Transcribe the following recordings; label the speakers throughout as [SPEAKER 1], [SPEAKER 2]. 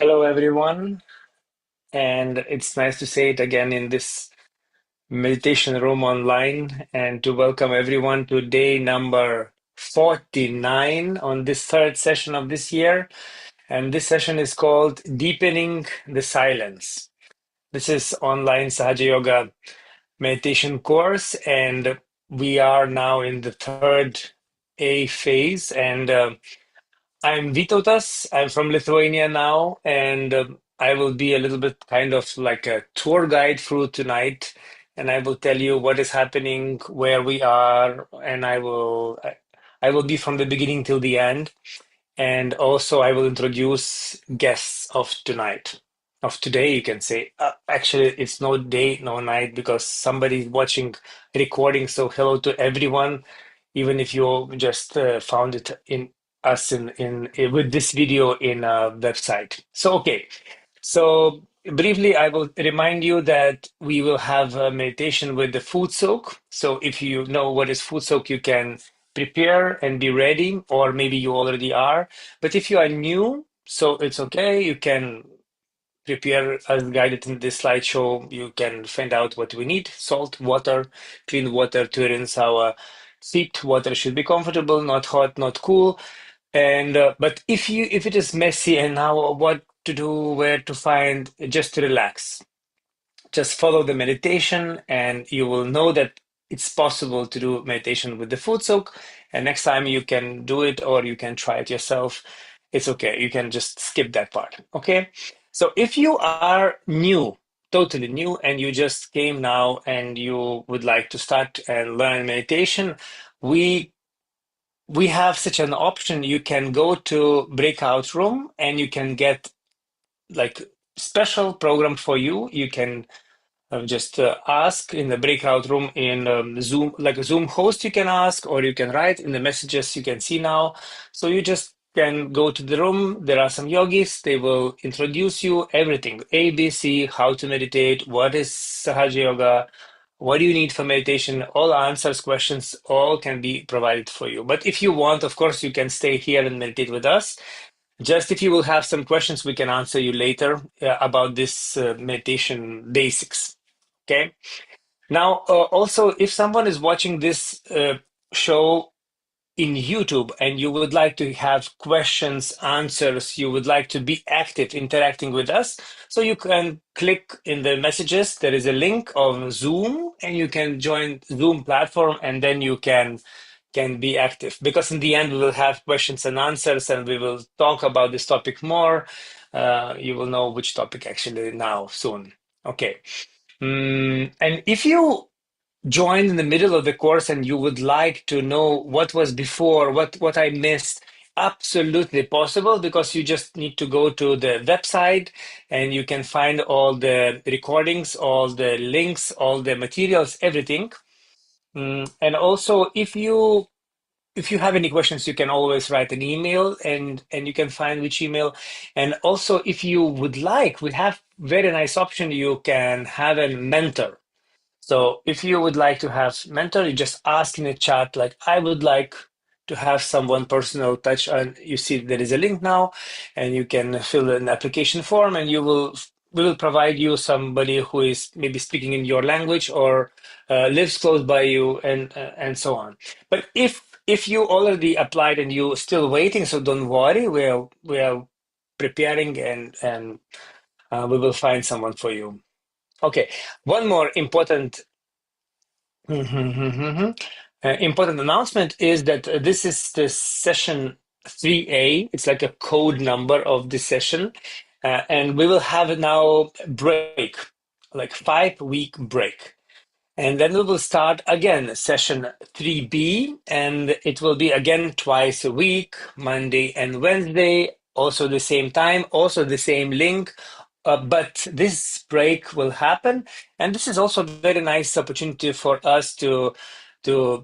[SPEAKER 1] Hello, everyone, and it's nice to say it again in this meditation room online and to welcome everyone to day number 49 on this third session of this year. And this session is called Deepening the Silence. This is online Sahaja Yoga meditation course, and we are now in the third A phase. And I'm Vytautas. I'm from Lithuania now, and I will be a little bit kind of like a tour guide through tonight, and I will tell you what is happening, where we are, and I will be from the beginning till the end. And also, I will introduce guests of tonight, of today, you can say. Actually, it's no day, no night, because somebody is watching recording. So, hello to everyone, even if you just found it in us in with this video in a website. So, okay. So, briefly, I will remind you that we will have a meditation with the food soak. So, if you know what is food soak, you can prepare and be ready, or maybe you already are. But if you are new, so it's okay. You can prepare as guided in this slideshow. You can find out what we need: salt, water, clean water to rinse our feet. Water should be comfortable, not hot, not cool. And but if it is messy and now what to do, where to find, just relax, just follow the meditation and you will know that it's possible to do meditation with the food soak. And next time you can do it or you can try it yourself. It's okay. You can just skip that part. Okay. So if you are new, totally new, and you just came now and you would like to start and learn meditation, we we have such an option. You can go to breakout room and you can get like special program for you. You can just ask in the breakout room in Zoom, like a Zoom host, you can ask, or you can write in the messages you can see now. So you just can go to the room. There are some yogis. They will introduce you everything, ABC, how to meditate, what is Sahaja Yoga, what do you need for meditation, all answers, questions, all can be provided for you. But if you want, of course, you can stay here and meditate with us. Just if you will have some questions, we can answer you later about this meditation basics. Okay. Now, also, if someone is watching this show in YouTube and you would like to have questions, answers, you would like to be active, interacting with us, so you can click in the messages. There is a link of Zoom, and you can join Zoom platform, and then you can be active. Because in the end, we will have questions and answers, and we will talk about this topic more. You will know which topic actually now soon. Okay. And if you joined in the middle of the course and you would like to know what was before, what I missed, absolutely possible, because you just need to go to the website and you can find all the recordings, all the links, all the materials, everything. And also, if you have any questions, you can always write an email and you can find which email. And also, if you would like, we have very nice option. You can have a mentor. So if you would like to have mentor, you just ask in the chat, like, I would like to have someone personal touch. And you see there is a link now, and you can fill an application form, and we will provide you somebody who is maybe speaking in your language or lives close by you, and so on. But if you already applied and you still waiting, so don't worry. We are preparing and we will find someone for you. Okay, one more important announcement is that this is the session 3A. It's like a code number of this session. And we will have now break, like 5 week break. And then we will start again session 3B, and it will be again twice a week, Monday and Wednesday, also the same time, also the same link. But this break will happen, and this is also a very nice opportunity for us to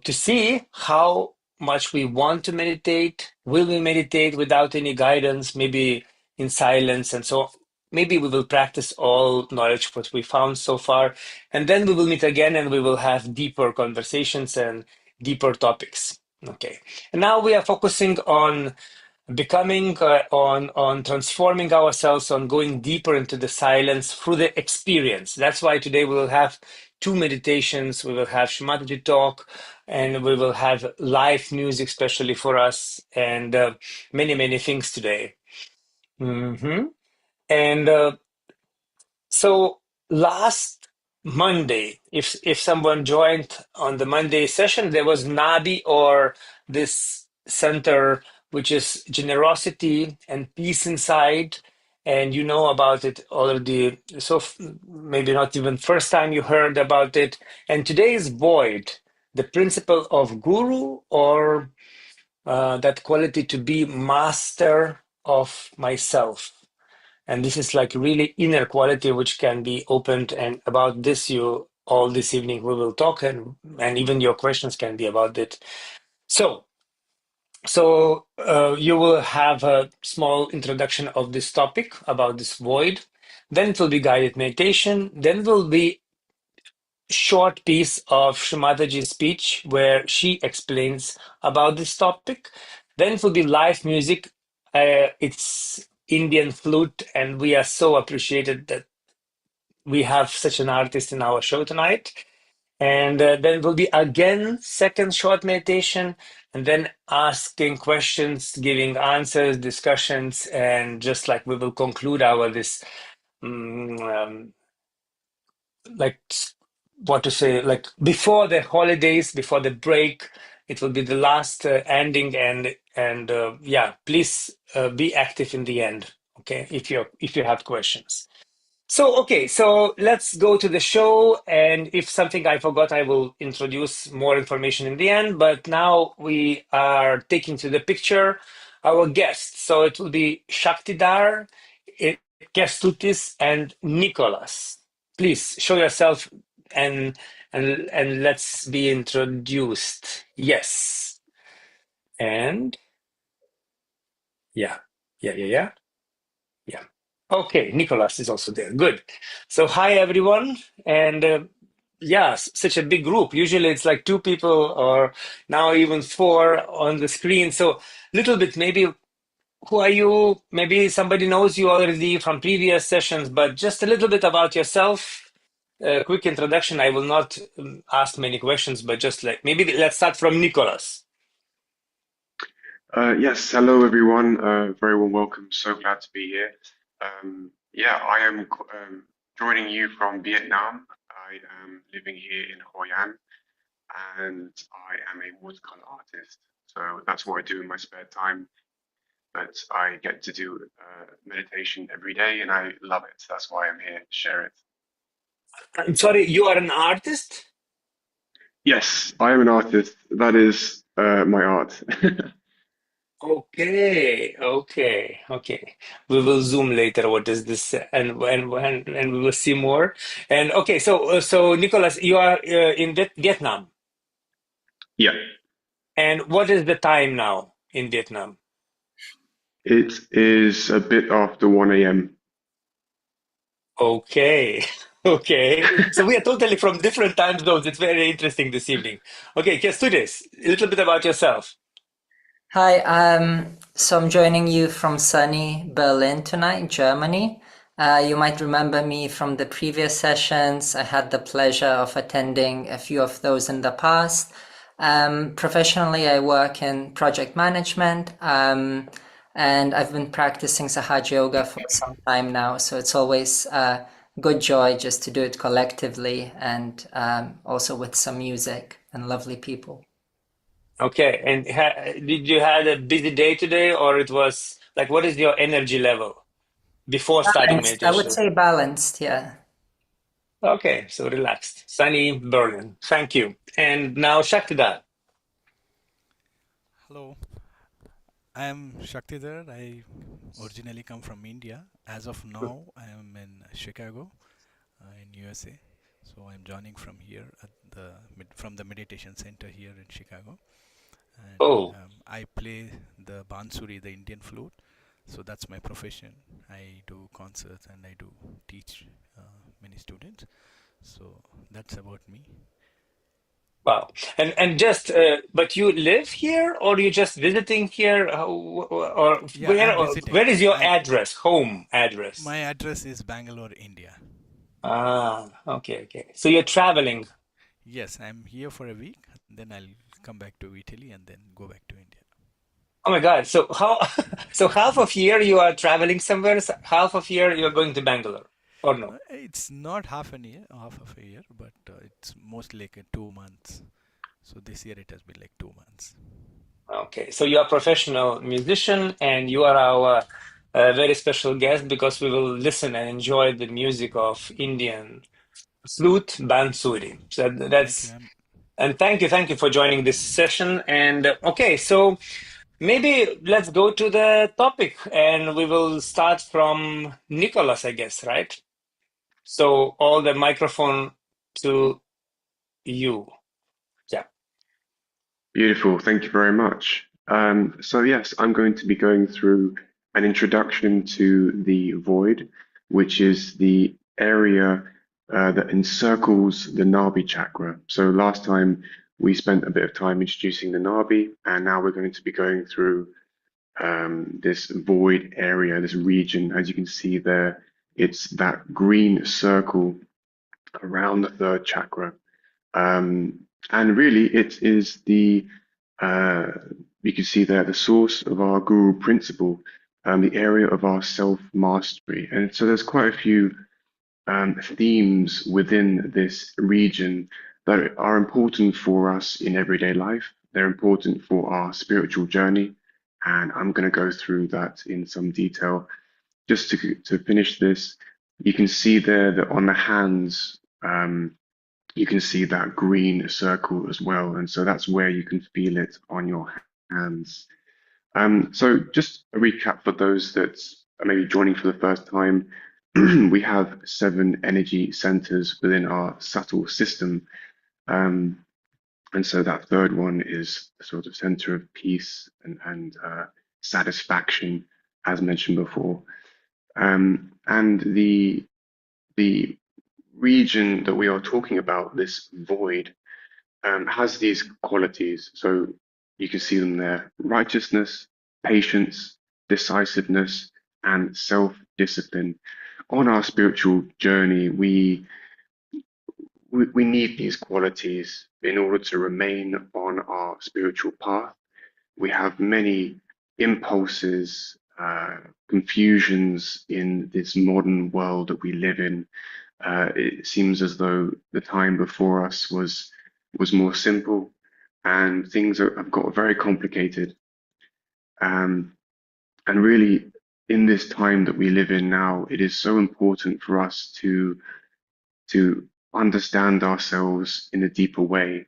[SPEAKER 1] see how much we want to meditate. Will we meditate without any guidance, maybe in silence, and so maybe we will practice all knowledge what we found so far, and then we will meet again and we will have deeper conversations and deeper topics. Okay, and now we are focusing on becoming on transforming ourselves, on going deeper into the silence through the experience. That's why today we will have two meditations. We will have Shri Mataji talk, and we will have live music, especially for us, and many things today. And so last Monday, if someone joined on the Monday session, there was Nabi, or this center, which is generosity and peace inside, and you know about it already. So maybe not even first time you heard about it. And today is void, the principle of guru, or that quality to be master of myself. And this is like really inner quality which can be opened. And about this, you all this evening we will talk, and even your questions can be about it. So you will have a small introduction of this topic about this void. Then it will be guided meditation. Then will be short piece of Shri Mataji's speech where she explains about this topic. Then it will be live music. It's Indian flute, and we are so appreciated that we have such an artist in our show tonight. And then will be again second short meditation, and then asking questions, giving answers, discussions, and just like we will conclude our this um, um, like what to say, like before the holidays, before the break, it will be the last ending. And yeah, please be active in the end, okay, if you have questions. So, okay, so let's go to the show. And if something I forgot, I will introduce more information in the end. But now we are taking to the picture our guests. So it will be Shaktidar, Kestutis, and Nicholas. Please show yourself, and and let's be introduced. Yes. And yeah, yeah. Yeah. Okay, Nicholas is also there. Good. So, hi everyone. And yeah, such a big group. Usually it's like two people, or now even four on the screen. So, little bit maybe, who are you? Maybe somebody knows you already from previous sessions, but just a little bit about yourself. A quick introduction. I will not ask many questions, but just like maybe let's start from Nicholas.
[SPEAKER 2] Yes, hello everyone. Very warm welcome. So glad to be here. Yeah, I am joining you from Vietnam. I am living here in Hoi An, and I am a watercolor artist. So that's what I do in my spare time. But I get to do meditation every day, and I love it. That's why I'm here to share it.
[SPEAKER 1] I'm sorry, you are an artist?
[SPEAKER 2] Yes, I am an artist. That is my art.
[SPEAKER 1] Okay. We will zoom later. What is this? And we will see more. And okay, so Nicholas, you are in Vietnam,
[SPEAKER 2] Yeah,
[SPEAKER 1] and what is the time now in Vietnam?
[SPEAKER 2] it is a bit after 1 a.m.
[SPEAKER 1] Okay, okay. So we are totally from different time zones. It's very interesting this evening. Okay, let's do this. A little bit about yourself.
[SPEAKER 3] Hi, so I'm joining you from sunny Berlin tonight, Germany. You might remember me from the previous sessions. I had the pleasure of attending a few of those in the past. Professionally, I work in project management, and I've been practicing Sahaja Yoga for some time now. So it's always good joy just to do it collectively, and also with some music and lovely people.
[SPEAKER 1] Okay, and did you had a busy day today, or it was like, what is your energy level before starting
[SPEAKER 3] Balanced, I would
[SPEAKER 1] meditation?
[SPEAKER 3] say balanced, yeah.
[SPEAKER 1] Okay, so relaxed. Sunny Berlin. Thank you. And now Shaktidar.
[SPEAKER 4] Hello, I am Shaktidhar. I originally come from India. As of now, I am in Chicago, in USA. So I'm joining from here at from the meditation center here in Chicago, and
[SPEAKER 1] Oh,
[SPEAKER 4] I play the bansuri, the Indian flute. So that's my profession. I do concerts and I do teach many students. So that's about me.
[SPEAKER 1] Wow. And just, but you live here, or you just visiting here, or
[SPEAKER 4] Yeah, I'm visiting.
[SPEAKER 1] where is your address, home address?
[SPEAKER 4] My address is Bangalore, India.
[SPEAKER 1] Ah, okay, okay. So you're traveling.
[SPEAKER 4] Yes, I'm here for a week, then I'll come back to Italy and then go back to India.
[SPEAKER 1] Oh my God. So how, so half of year you are traveling somewhere, half of year you're going to Bangalore, or no?
[SPEAKER 4] It's not half of a year, but it's mostly like 2 months. So this year it has been like 2 months.
[SPEAKER 1] Okay. So you are a professional musician and you are our very special guest because we will listen and enjoy the music of Indian flute bansuri. So
[SPEAKER 4] Thank you.
[SPEAKER 1] that's, and thank you for joining this session. And okay, so maybe let's go to the topic and we will start from Nicholas, I guess, right? So all the microphone to you. Yeah.
[SPEAKER 2] Beautiful. Thank you very much. So yes, I'm going to be going through an introduction to the void, which is the area that encircles the Nabi chakra. So last time we spent a bit of time introducing the Nabi, and now we're going to be going through this void area, this region. As you can see there, it's that green circle around the third chakra. And really, it is uh, you can see there, the source of our guru principle, the area of our self mastery. And so there's quite a few themes within this region that are important for us in everyday life. They're important for our spiritual journey. And I'm going to go through that in some detail. Just to finish this, you can see there that on the hands, you can see that green circle as well. And so that's where you can feel it on your hands. So just a recap for those that are maybe joining for the first time. We have 7 energy centers within our subtle system. Um, and so that third one is the sort of center of peace and satisfaction, as mentioned before. And the region that we are talking about, this void, has these qualities. So you can see them there: righteousness, patience, decisiveness, and self-discipline. On our spiritual journey, we need these qualities in order to remain on our spiritual path. We have many impulses, confusions in this modern world that we live in. It seems as though the time before us was more simple, and things have got very complicated. Um, and really, in this time that we live in now, it is so important for us to understand ourselves in a deeper way,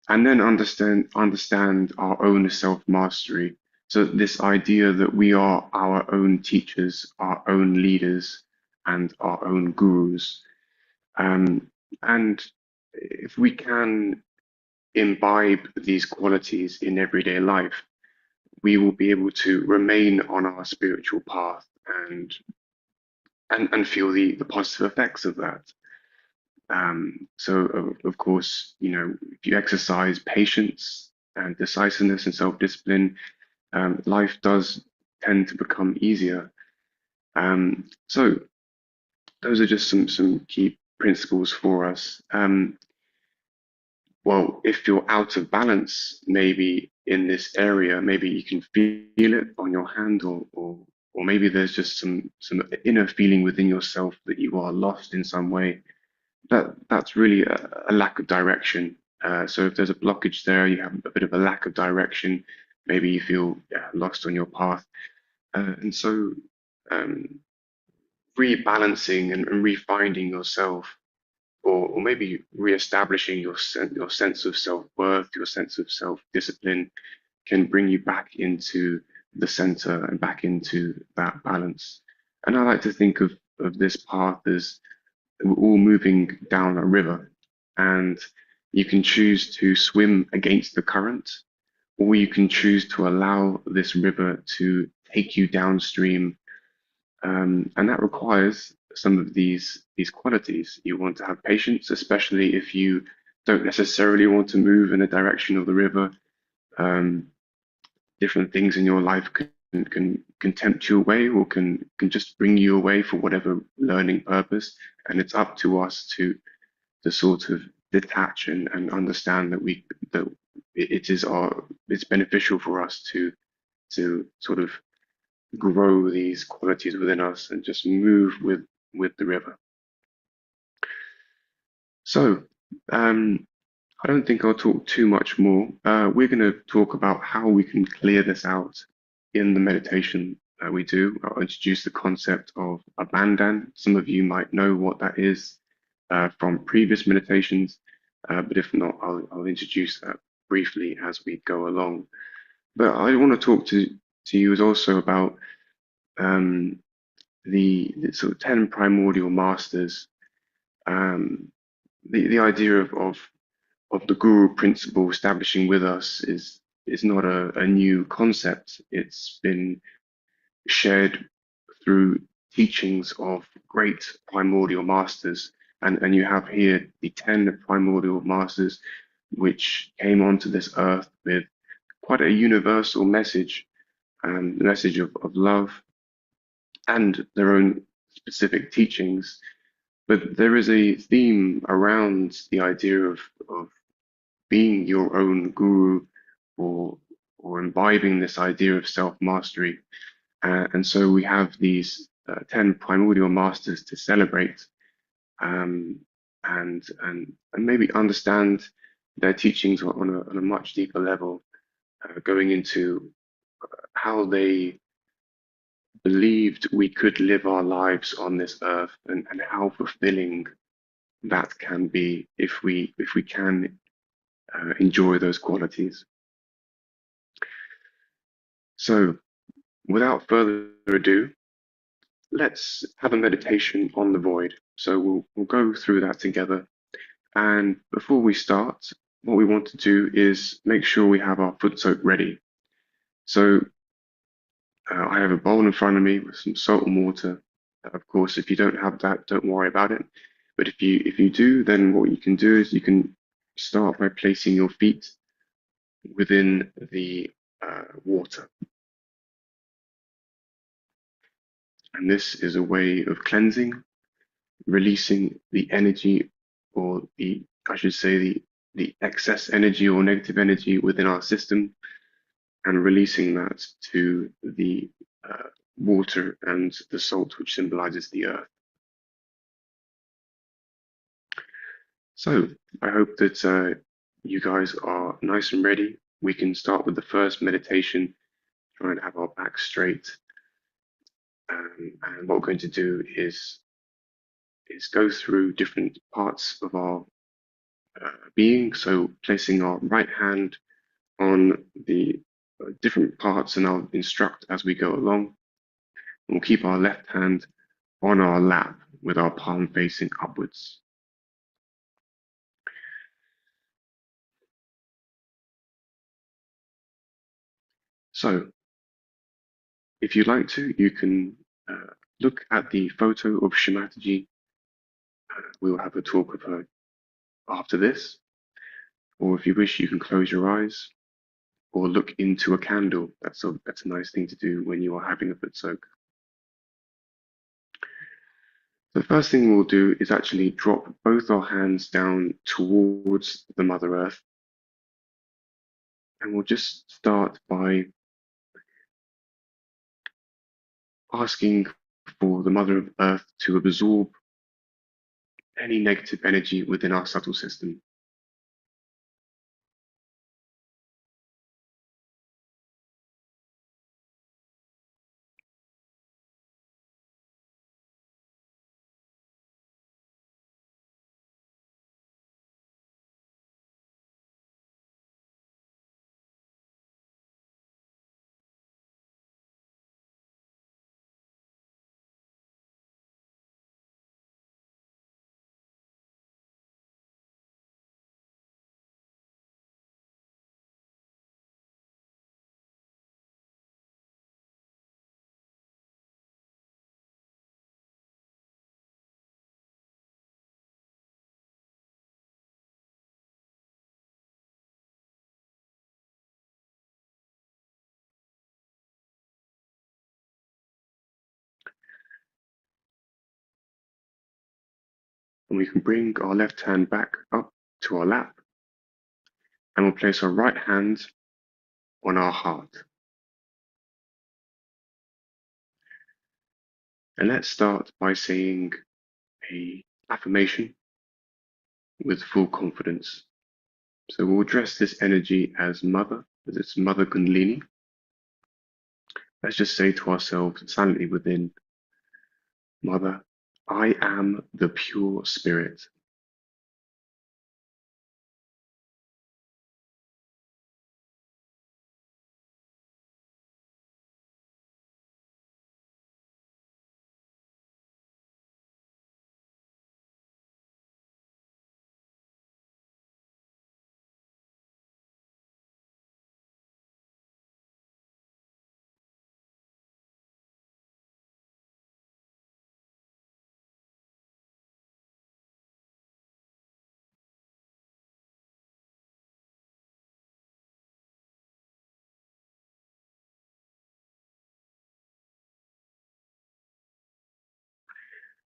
[SPEAKER 2] and then understand our own self mastery. So this idea that we are our own teachers, our own leaders, and our own gurus. Um, and if we can imbibe these qualities in everyday life, we will be able to remain on our spiritual path and feel the positive effects of that. So, of course, if you exercise patience and decisiveness and self-discipline, life does tend to become easier. So, those are just some key principles for us. Well, if you're out of balance, maybe in this area, maybe you can feel it on your hand, or maybe there's just some inner feeling within yourself that you are lost in some way. That's really a lack of direction. So if there's a blockage there, you have a bit of a lack of direction. Maybe you feel lost on your path, and so um, rebalancing and refinding yourself, or maybe reestablishing your sense of self-worth, your sense of self-discipline, can bring you back into the center and back into that balance. And I like to think of this path as we're all moving down a river, and you can choose to swim against the current, or you can choose to allow this river to take you downstream, and that requires some of these qualities. You want to have patience, especially if you don't necessarily want to move in the direction of the river. Um, Different things in your life can tempt you away, or can just bring you away for whatever learning purpose. And it's up to us to sort of detach and understand that it's beneficial for us to sort of grow these qualities within us and just move with the river. So, I don't think I'll talk too much more. We're going to talk about how we can clear this out in the meditation that we do. I'll introduce the concept of a bandhan. Some of you might know what that is from previous meditations, but if not, I'll introduce that briefly as we go along. But I want to talk to you also about um, the sort of 10 primordial masters, um, the idea of the guru principle establishing with us is not a new concept. It's been shared through teachings of great primordial masters. And you have here the 10 primordial masters which came onto this earth with quite a universal message, the message of love and their own specific teachings. But there is a theme around the idea of being your own guru, or imbibing this idea of self-mastery. And so we have these 10 primordial masters to celebrate, um, and maybe understand their teachings on a much deeper level, going into how they believed we could live our lives on this earth, and how fulfilling that can be if we can enjoy those qualities. So, without further ado, let's have a meditation on the void. So we'll go through that together. And before we start, what we want to do is make sure we have our foot soak ready. So I have a bowl in front of me with some salt and water. Of course, if you don't have that, don't worry about it. But if you do, then what you can do is you can start by placing your feet within the water. And this is a way of cleansing, releasing the energy, or I should say, the excess energy or negative energy within our system, and releasing that to the water and the salt, which symbolizes the earth. So I hope that you guys are nice and ready. We can start with the first meditation, try and have our back straight. And what we're going to do is go through different parts of our being. So placing our right hand on the different parts, and I'll instruct as we go along. We'll keep our left hand on our lap with our palm facing upwards. So, if you'd like to, you can look at the photo of Shri Mataji. We'll have a talk of her after this. Or if you wish, you can close your eyes or look into a candle. That's a nice thing to do when you are having a foot soak. The first thing we'll do is actually drop both our hands down towards the Mother Earth. And we'll just start by asking for the Mother Earth to absorb any negative energy within our subtle system. And we can bring our left hand back up to our lap, and we'll place our right hand on our heart. And let's start by saying a affirmation with full confidence. So we'll address this energy as Mother, as it's Mother Kundalini. Let's just say to ourselves silently within, Mother, I am the pure spirit.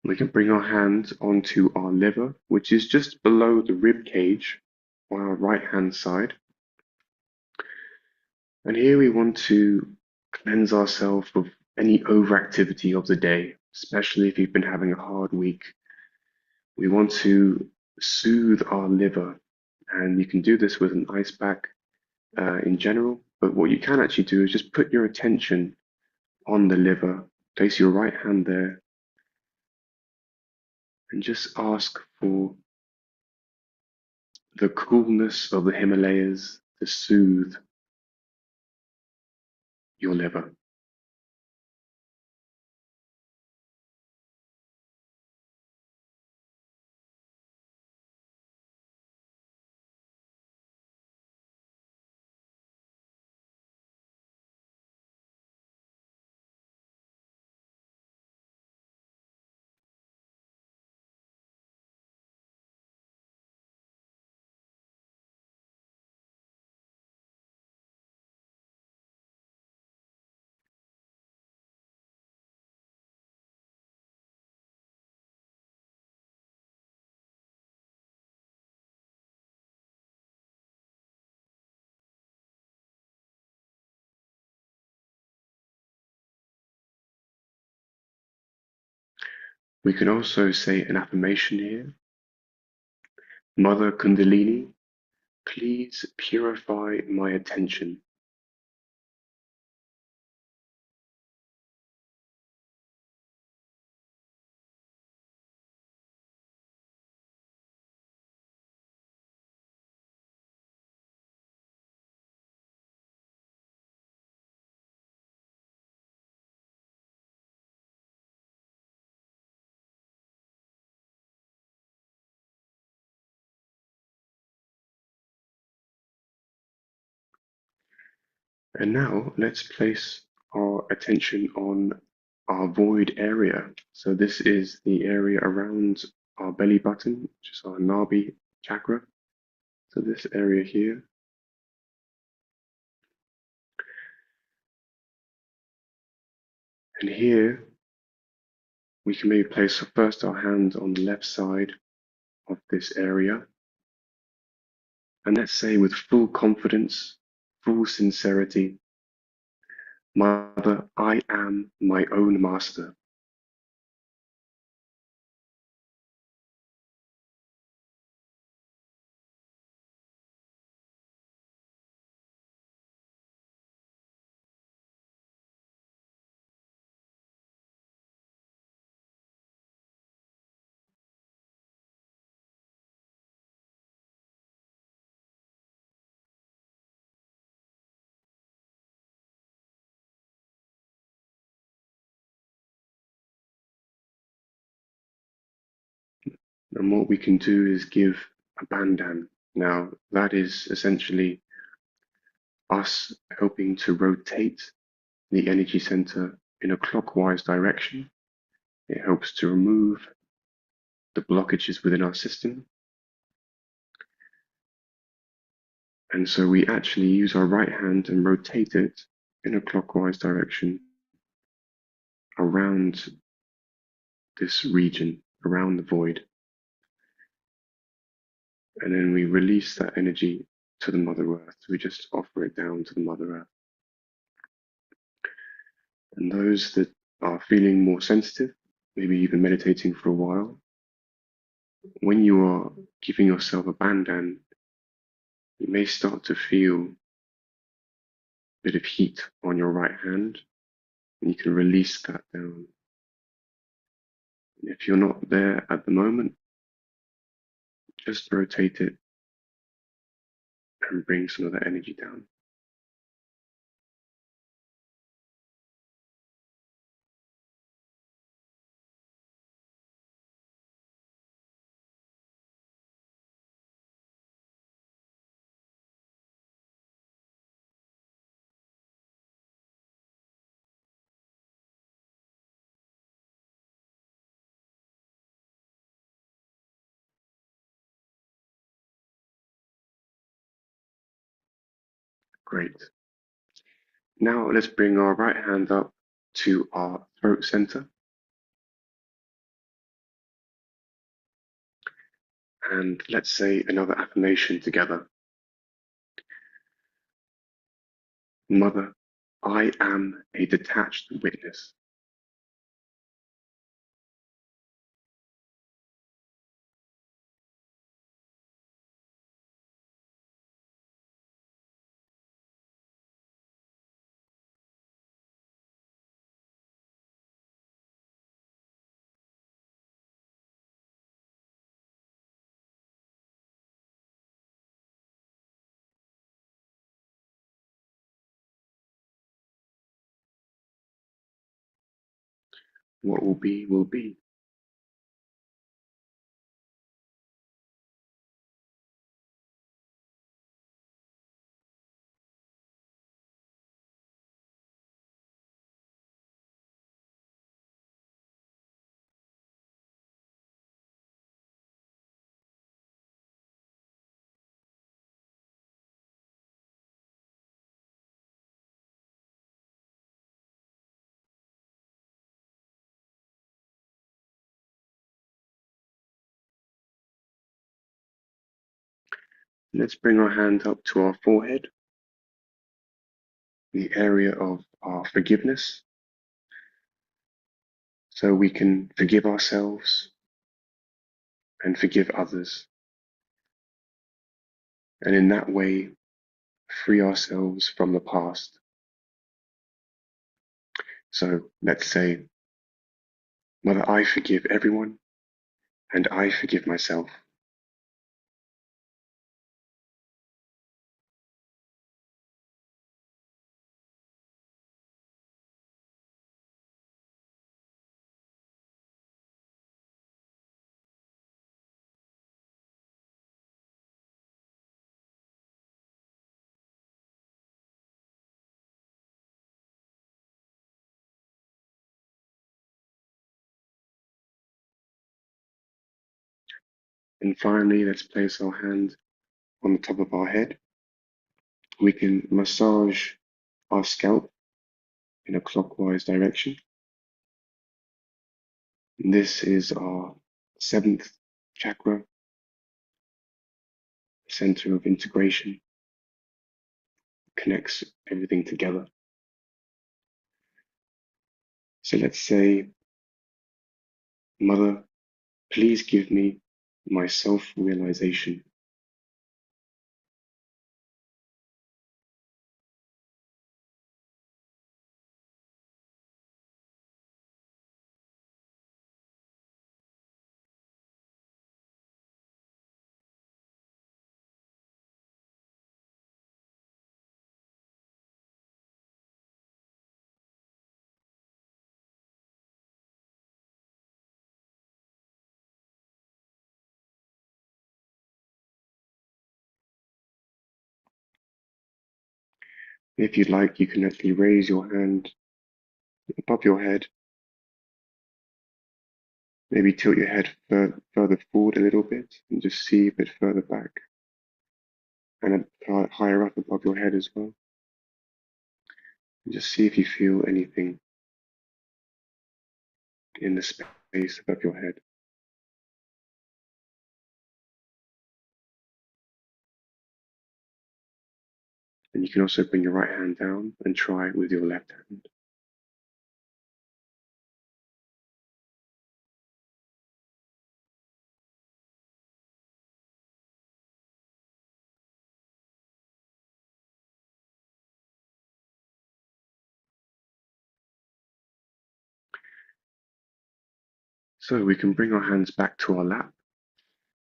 [SPEAKER 2] We can bring our hand onto our liver, which is just below the rib cage on our right hand side. And here we want to cleanse ourselves of any overactivity of the day, especially if you've been having a hard week. We want to soothe our liver, and you can do this with an ice pack in general. But what you can actually do is just put your attention on the liver, place your right hand there, and just ask for the coolness of the Himalayas to soothe your liver. We can also say an affirmation here. Mother Kundalini, please purify my attention. And now let's place our attention on our void area. So this is the area around our belly button, which is our Nabi chakra. So this area here. And here we can maybe place first our hand on the left side of this area. And let's say with full confidence, full sincerity, Mother, I am my own master. And what we can do is give a bandhan. Now, that is essentially us helping to rotate the energy center in a clockwise direction. It helps to remove the blockages within our system. And so we actually use our right hand and rotate it in a clockwise direction around this region, around the void. And then we release that energy to the Mother Earth. We just offer it down to the Mother Earth. And those that are feeling more sensitive, maybe even meditating for a while, when you are giving yourself a bandan, you may start to feel a bit of heat on your right hand, and you can release that down. And if you're not there at the moment, just rotate it and bring some of that energy down. Great. Now let's bring our right hand up to our throat center, and let's say another affirmation together. Mother, I am a detached witness. What will be, will be. Let's bring our hand up to our forehead, the area of our forgiveness, so we can forgive ourselves and forgive others, and in that way free ourselves from the past. So let's say, Mother, I forgive everyone and I forgive myself. And finally, let's place our hand on the top of our head. We can massage our scalp in a clockwise direction. This is our seventh chakra, center of integration, connects everything together. So let's say, Mother, please give me my self-realization. If you'd like, you can actually raise your hand above your head, maybe tilt your head further forward a little bit and just see a bit further back and higher up above your head as well. And just see if you feel anything in the space above your head. And you can also bring your right hand down and try it with your left hand. So we can bring our hands back to our lap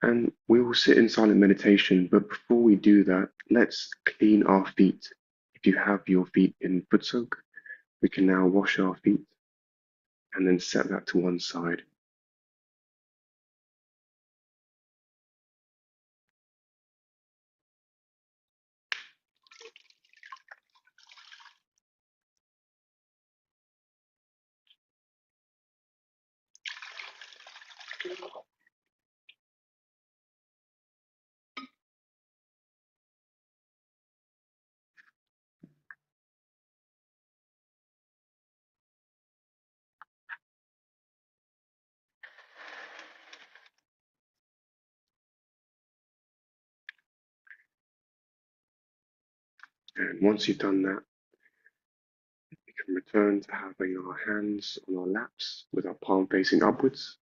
[SPEAKER 2] and we will sit in silent meditation. But before we do that, let's clean our feet. If you have your feet in foot soak, we can now wash our feet and then set that to one side. And once you've done that, we can return to having our hands on our laps with our palm facing upwards.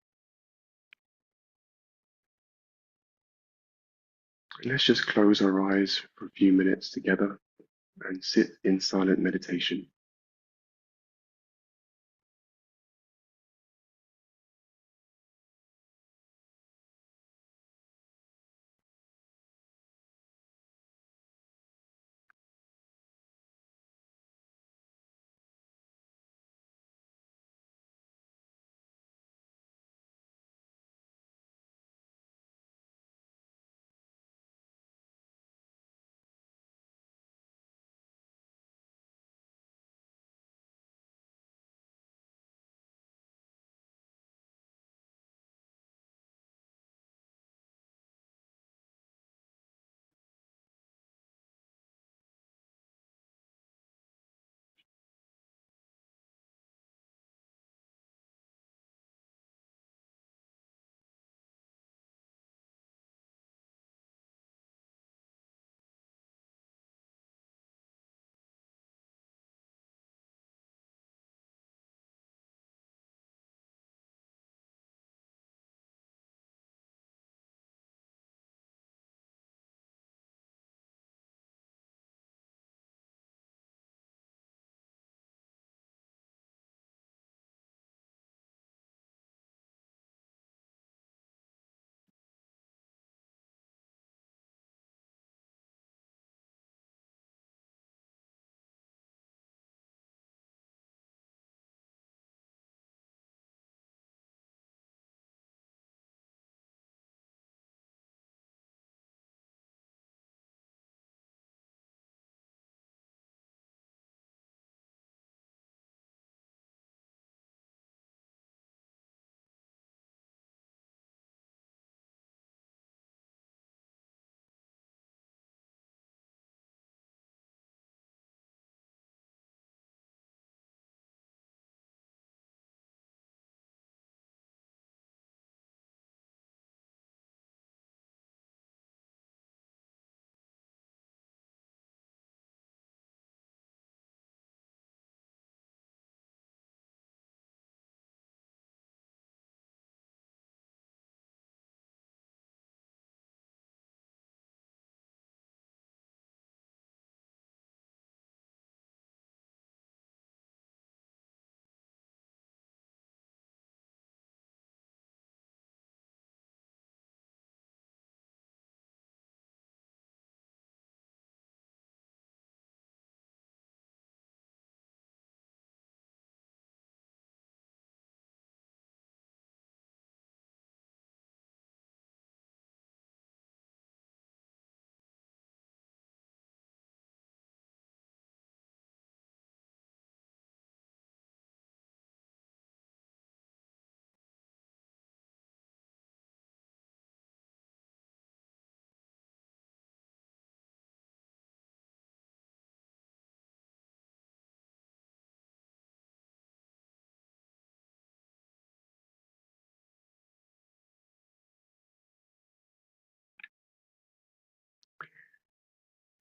[SPEAKER 2] And let's just close our eyes for a few minutes together and sit in silent meditation.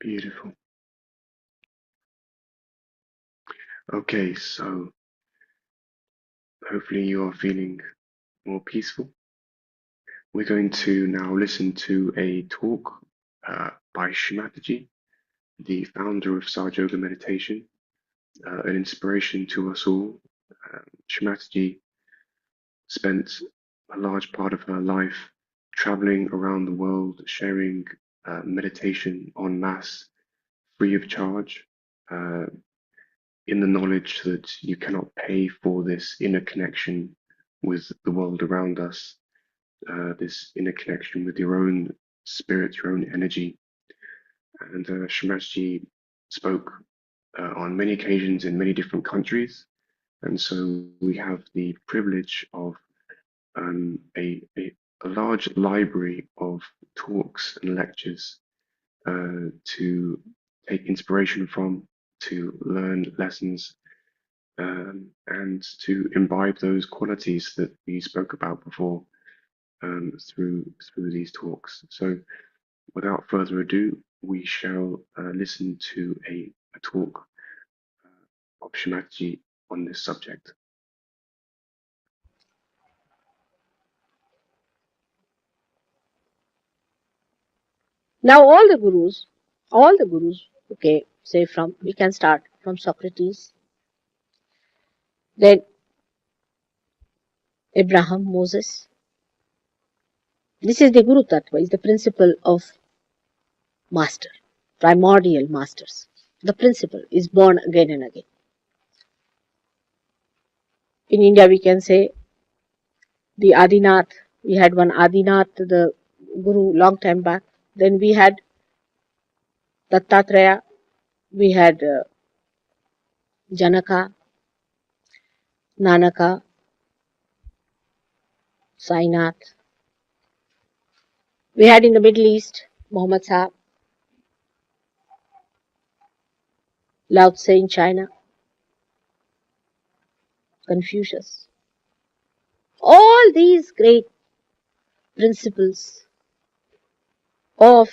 [SPEAKER 2] Beautiful. Okay, so hopefully you are feeling more peaceful. We're going to now listen to a talk by Shri Mataji, the founder of Sahaja Yoga meditation, an inspiration to us all. Shri Mataji spent a large part of her life traveling around the world, sharing meditation en masse, free of charge, uh, in the knowledge that you cannot pay for this inner connection with the world around us, this inner connection with your own spirit, your own energy. And Shri Mataji spoke on many occasions in many different countries. And so we have the privilege of a large library of talks and lectures to take inspiration from, to learn lessons, and to imbibe those qualities that we spoke about before through these talks. So, without further ado, we shall listen to a talk of Shri on this subject.
[SPEAKER 5] Now all the gurus, okay, say we can start from Socrates, then Abraham, Moses. This is the Guru Tattva, is the principle of master, primordial masters. The principle is born again and again. In India we can say the Adinath, we had one Adinath, the Guru long time back. Then we had Dattatreya, we had Janaka, Nanaka, Sainath. We had in the Middle East Muhammad Sahib, Lao Tse in China, Confucius. All these great principles of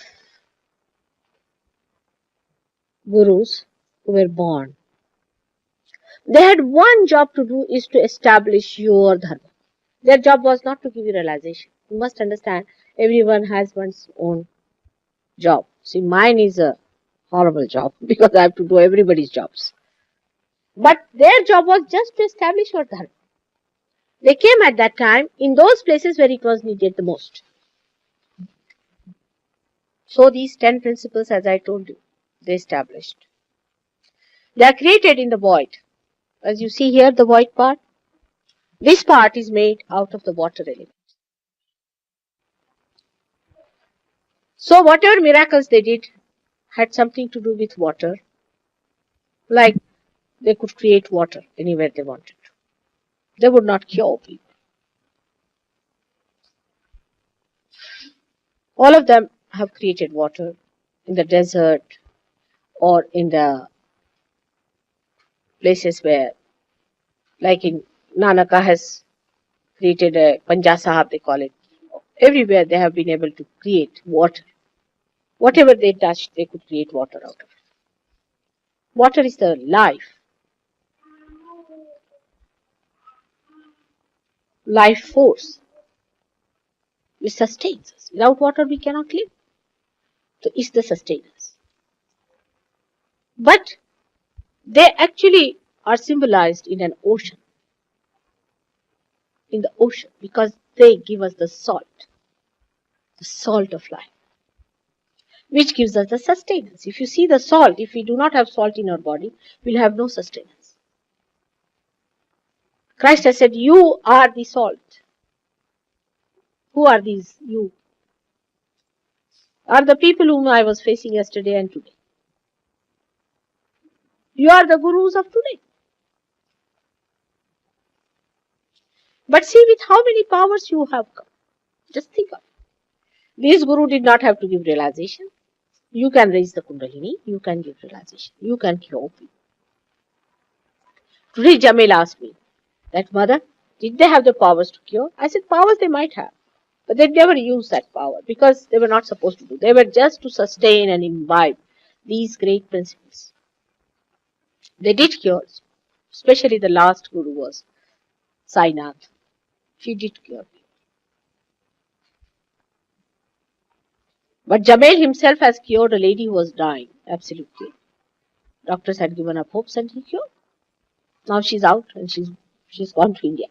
[SPEAKER 5] gurus were born. They had one job to do, is to establish your dharma. Their job was not to give you realization. You must understand, everyone has one's own job. See, mine is a horrible job because I have to do everybody's jobs. But their job was just to establish your dharma. They came at that time in those places where it was needed the most. So these 10 principles, as I told you, they established. They are created in the void. As you see here, the void part, this part is made out of the water element. So whatever miracles they did had something to do with water, like they could create water anywhere they wanted to. They would not cure people. All of them have created water in the desert or in the places where, like in Nanaka has created a Panja Sahab, they call it. Everywhere they have been able to create water. Whatever they touched, they could create water out of it. Water is the life force which sustains us. Without water, we cannot live. So it's the sustenance. But they actually are symbolized in an ocean. In the ocean, because they give us the salt of life, which gives us the sustenance. If you see the salt, if we do not have salt in our body, we'll have no sustenance. Christ has said, you are the salt. Who are these you? Are the people whom I was facing yesterday and today. You are the gurus of today. But see with how many powers you have come. Just think of it. These guru did not have to give realization. You can raise the kundalini, you can give realization, you can cure people. Today Jamil asked me that, mother, did they have the powers to cure? I said, powers they might have, but they never used that power because they were not supposed to do. They were just to sustain and imbibe these great principles. They did cures, Especially the last guru was Sainath. She did cure people. But Jamel himself has cured a lady who was dying. Absolutely. Doctors had given up hopes and he cured. Now she's out and she's gone to India.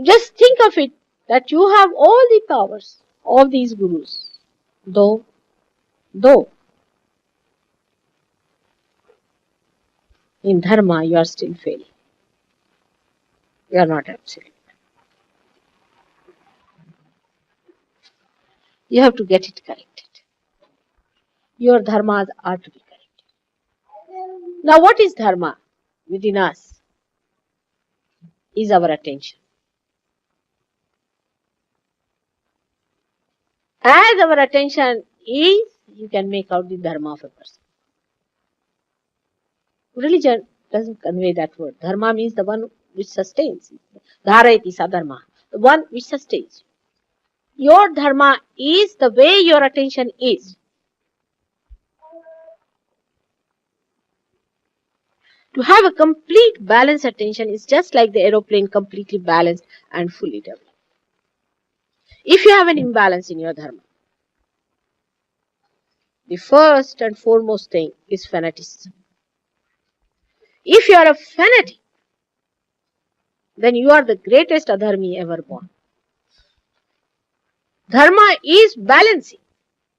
[SPEAKER 5] Just think of it that you have all the powers of these gurus. Though in dharma you are still failing. You are not absolute. You have to get it corrected. Your dharmas are to be corrected. Now what is dharma within us? Is our attention. As our attention is, you can make out the dharma of a person. Religion doesn't convey that word. Dharma means the one which sustains. Dharayati sadharma, the one which sustains. Your dharma is the way your attention is. To have a complete balanced attention is just like the aeroplane completely balanced and fully developed. If you have an imbalance in your dharma, the first and foremost thing is fanaticism. If you are a fanatic, then you are the greatest adharmi ever born. Dharma is balancing,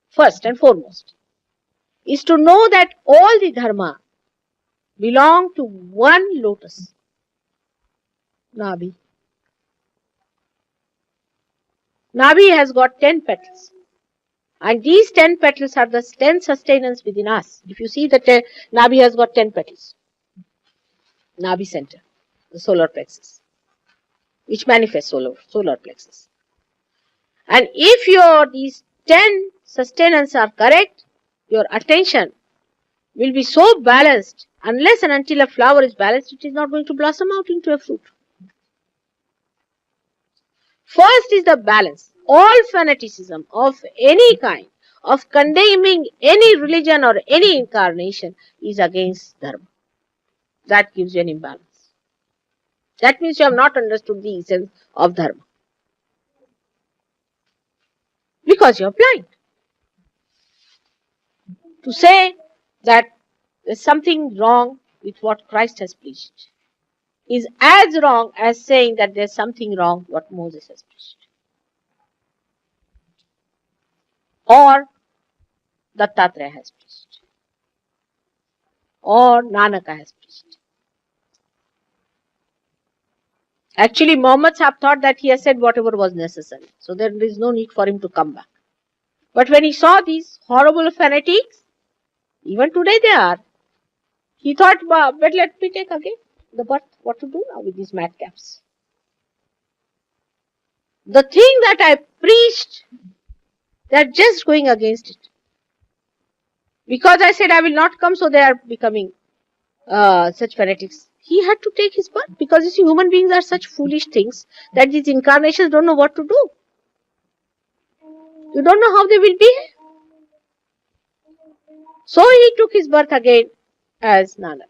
[SPEAKER 5] first and foremost, is to know that all the dharma belong to one lotus, Nabi. Nabi has got 10 petals. And these 10 petals are the 10 sustenance within us. If you see that Nabi has got 10 petals. Nabi center, the solar plexus, which manifests solar plexus. And if these 10 sustenance are correct, your attention will be so balanced, unless and until a flower is balanced, it is not going to blossom out into a fruit. First is the balance. All fanaticism of any kind, of condemning any religion or any incarnation, is against dharma. That gives you an imbalance. That means you have not understood the essence of dharma. Because you are blind. To say that there is something wrong with what Christ has preached is as wrong as saying that there is something wrong what Moses has preached. Or Dattatreya has preached. Or Nanaka has preached. Actually, Muhammad Sahib thought that he has said whatever was necessary. So there is no need for him to come back. But when he saw these horrible fanatics, even today they are, he thought, but let me take again the birth. What to do now with these madcaps? The thing that I preached, they are just going against it. Because I said I will not come, so they are becoming such fanatics. He had to take his birth because you see, human beings are such foolish things that these incarnations don't know what to do. You don't know how they will behave. So he took his birth again as Nanak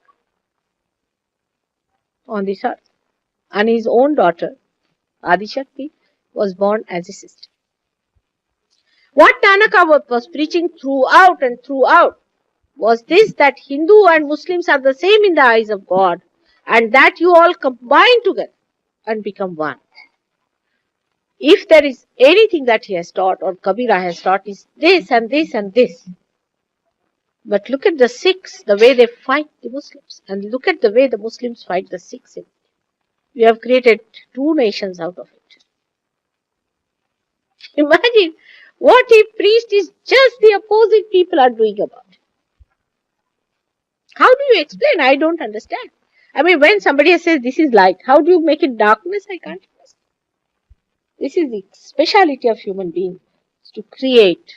[SPEAKER 5] on this earth. And his own daughter, Adishakti, was born as a sister. What Nanaka was preaching throughout and throughout was this, that Hindu and Muslims are the same in the eyes of God, and that you all combine together and become one. If there is anything that he has taught or Kabira has taught, is this and this and this. But look at the Sikhs, the way they fight the Muslims, and look at the way the Muslims fight the Sikhs. We have created two nations out of it. Imagine what he preached is just the opposite people are doing about it. How do you explain? I don't understand. I mean, when somebody says this is light, how do you make it darkness? I can't understand. This is the speciality of human being, to create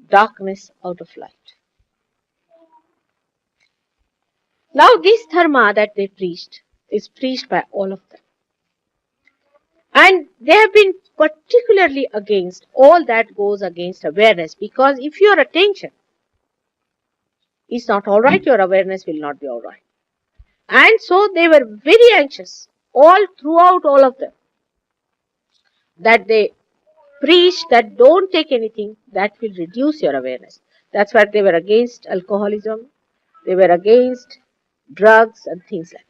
[SPEAKER 5] darkness out of light. Now this dharma that they preached is preached by all of them. And they have been particularly against all that goes against awareness, because if your attention is not all right, your awareness will not be all right. And so they were very anxious, all throughout, all of them, that they preach that don't take anything that will reduce your awareness. That's why they were against alcoholism, they were against drugs and things like that.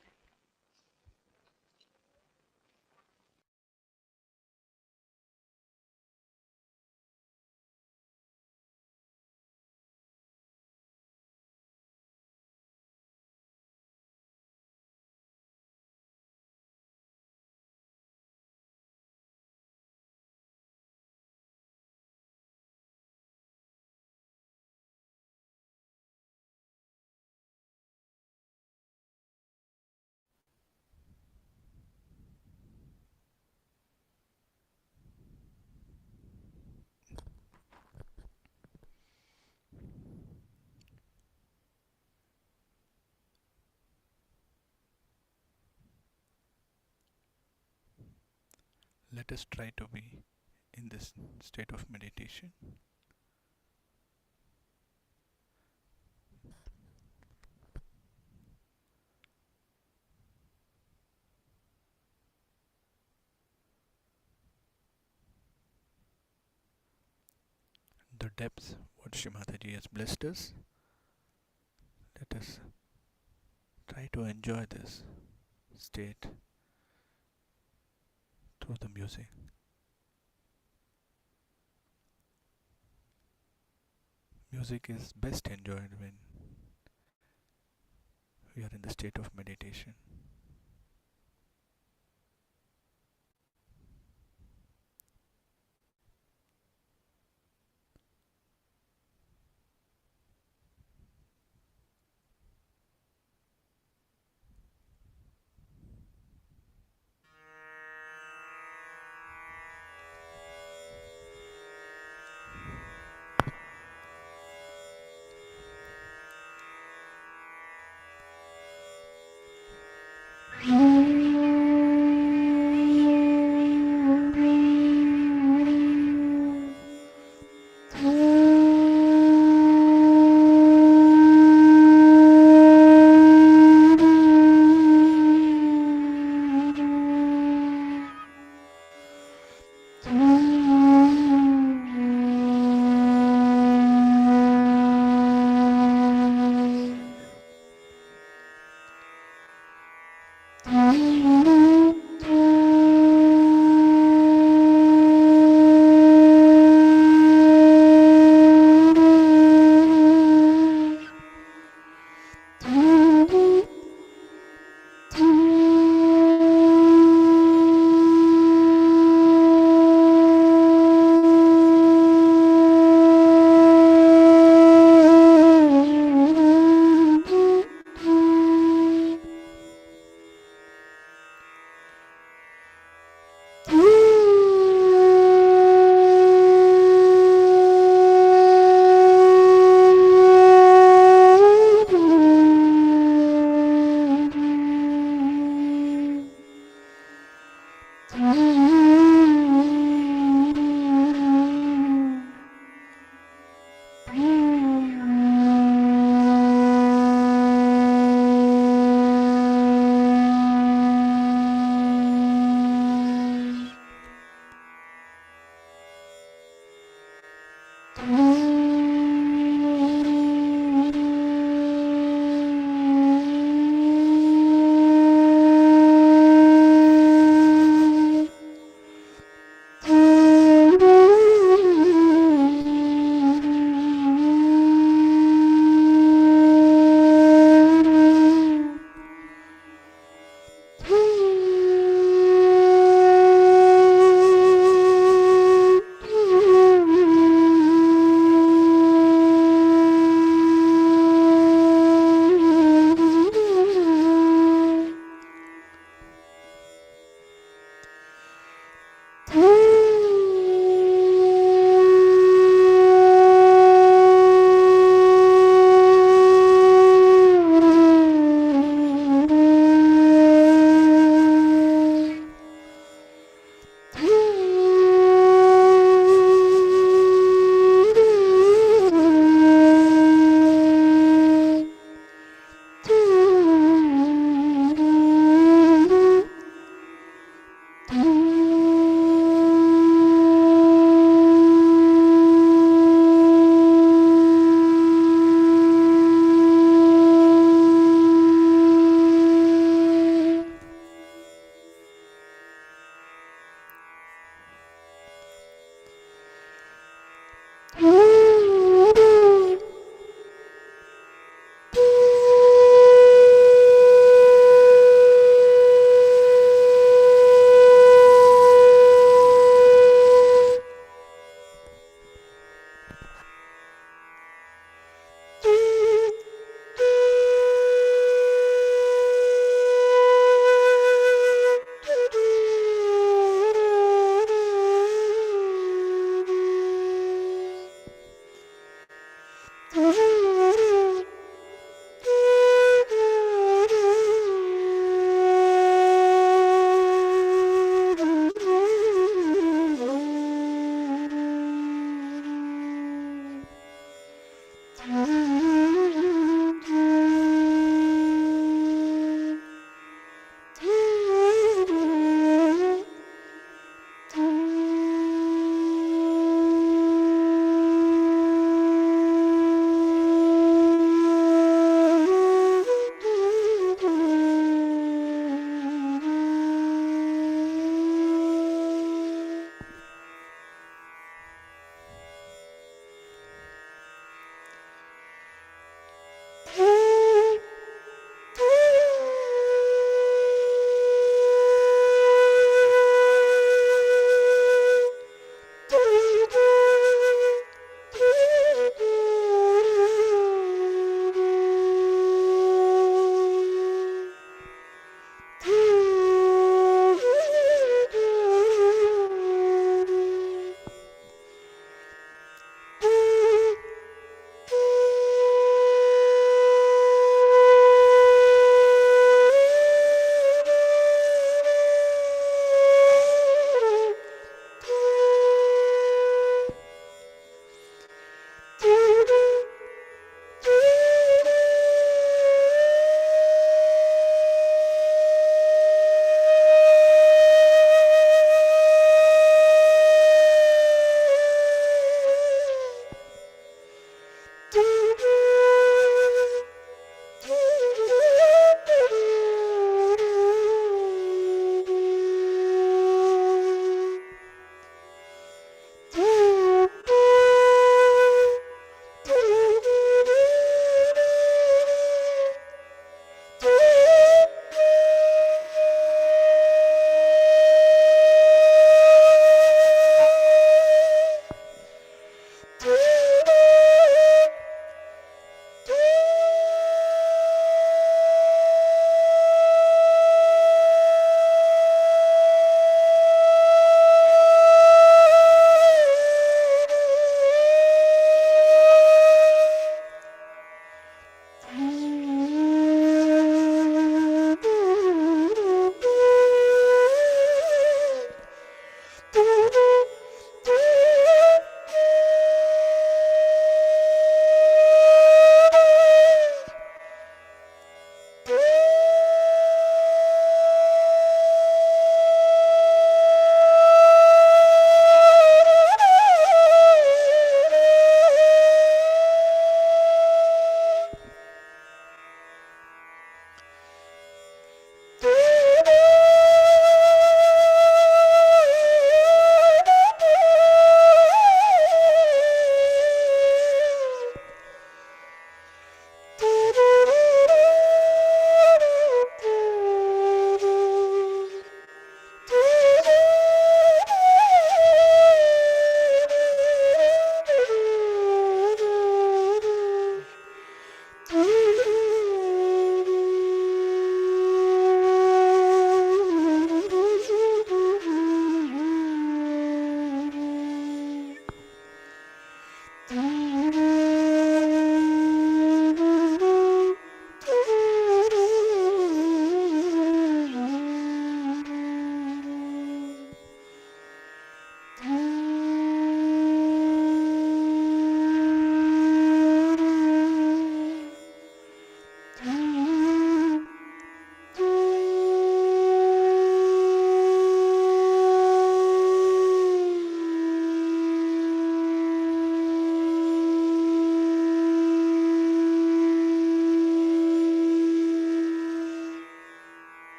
[SPEAKER 4] Let us try to be in this state of meditation. The depths what Shri Mataji has blessed us, let us try to enjoy this state through the music. Music is best enjoyed when we are in the state of meditation.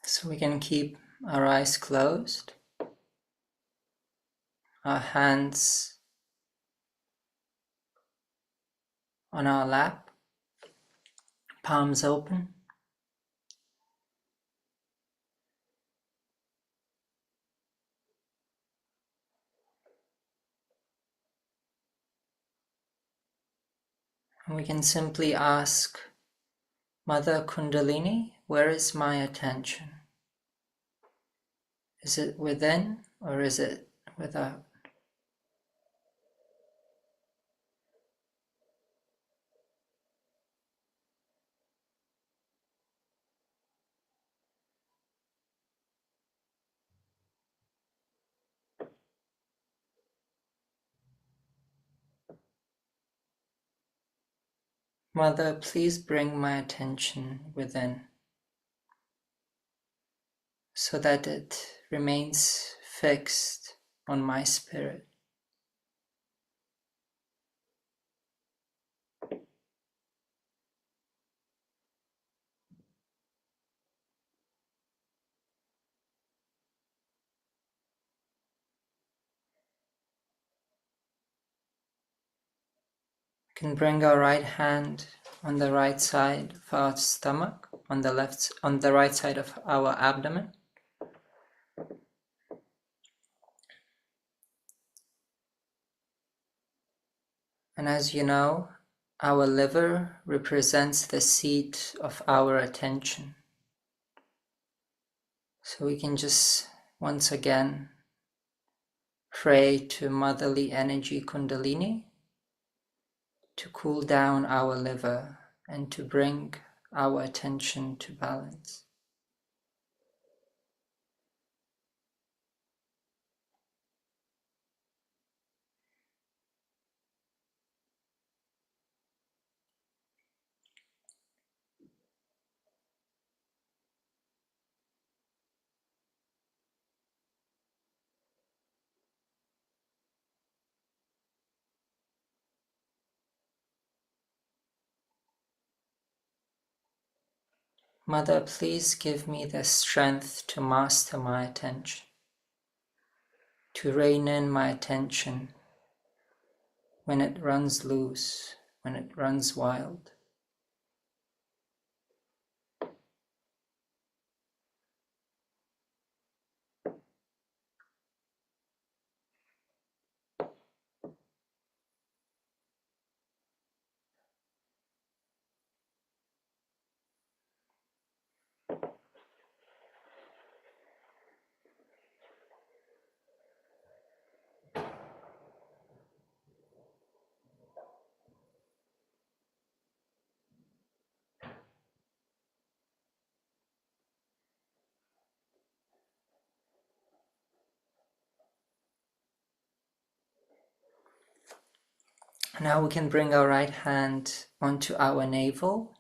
[SPEAKER 3] So we can keep our eyes closed, our hands on our lap, palms open. And we can simply ask, Mother Kundalini, where is my attention? Is it within or is it without? Mother, please bring my attention within so that it remains fixed on my spirit. We can bring our right hand on the right side of our stomach, on the right side of our abdomen. And as you know, our liver represents the seat of our attention. So we can just once again pray to motherly energy Kundalini to cool down our liver and to bring our attention to balance. Mother, please give me the strength to master my attention, to rein in my attention when it runs loose, when it runs wild. Now we can bring our right hand onto our navel.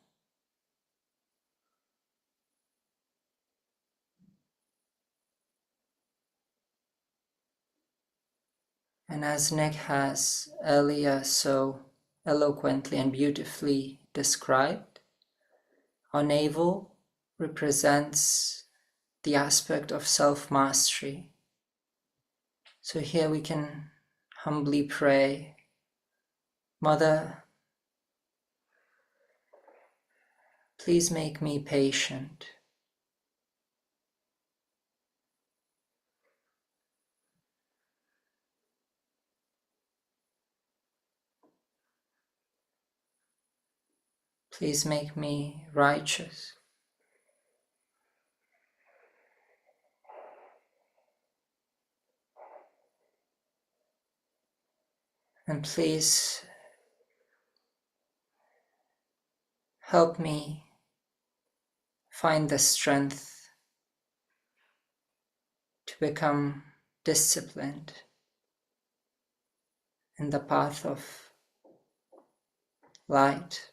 [SPEAKER 3] And as Nick has earlier so eloquently and beautifully described, our navel represents the aspect of self-mastery. So here we can humbly pray, Mother, please make me patient. Please make me righteous. And please help me find the strength to become disciplined in the path of light.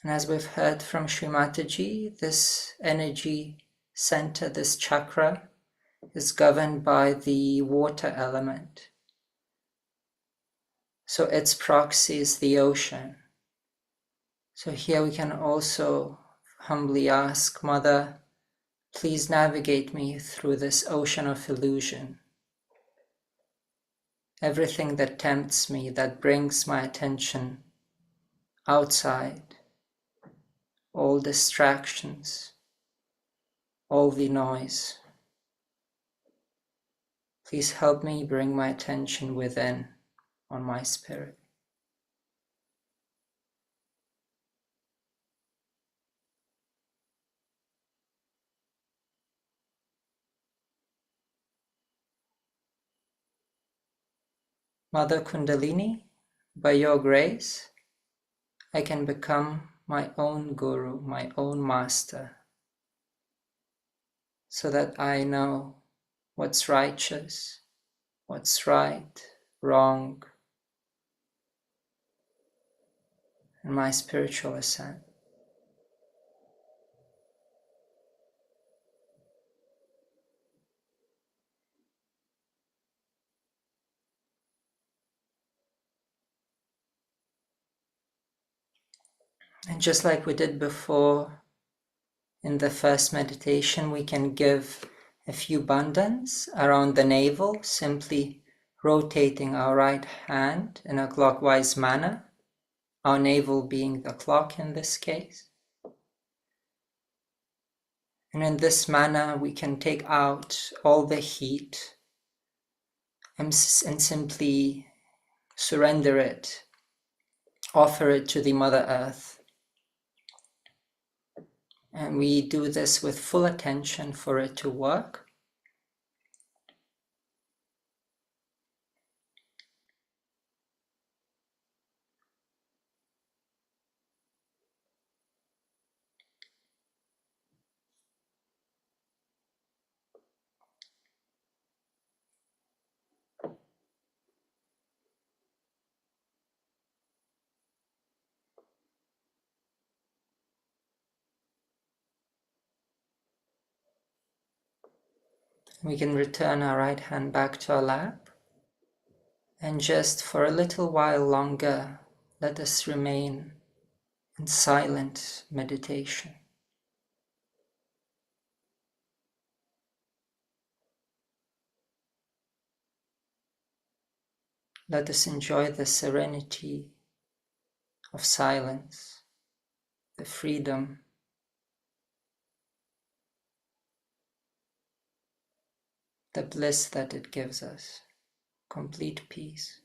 [SPEAKER 3] And as we've heard from Shri Mataji, this energy center, this chakra, is governed by the water element. So its proxy is the ocean. So here we can also humbly ask, Mother, please navigate me through this ocean of illusion. Everything that tempts me, that brings my attention outside, all distractions, all the noise. Please help me bring my attention within on my spirit. Mother Kundalini, by your grace, I can become my own guru, my own master, so that I know what's righteous, what's right, wrong, in my spiritual ascent. And just like we did before in the first meditation, we can give a few bandhas around the navel, simply rotating our right hand in a clockwise manner, our navel being the clock in this case. And in this manner, we can take out all the heat and simply surrender it, offer it to the Mother Earth. And we do this with full attention for it to work. We can return our right hand back to our lap. And just for a little while longer, let us remain in silent meditation. Let us enjoy the serenity of silence, the freedom, the bliss that it gives us, complete peace.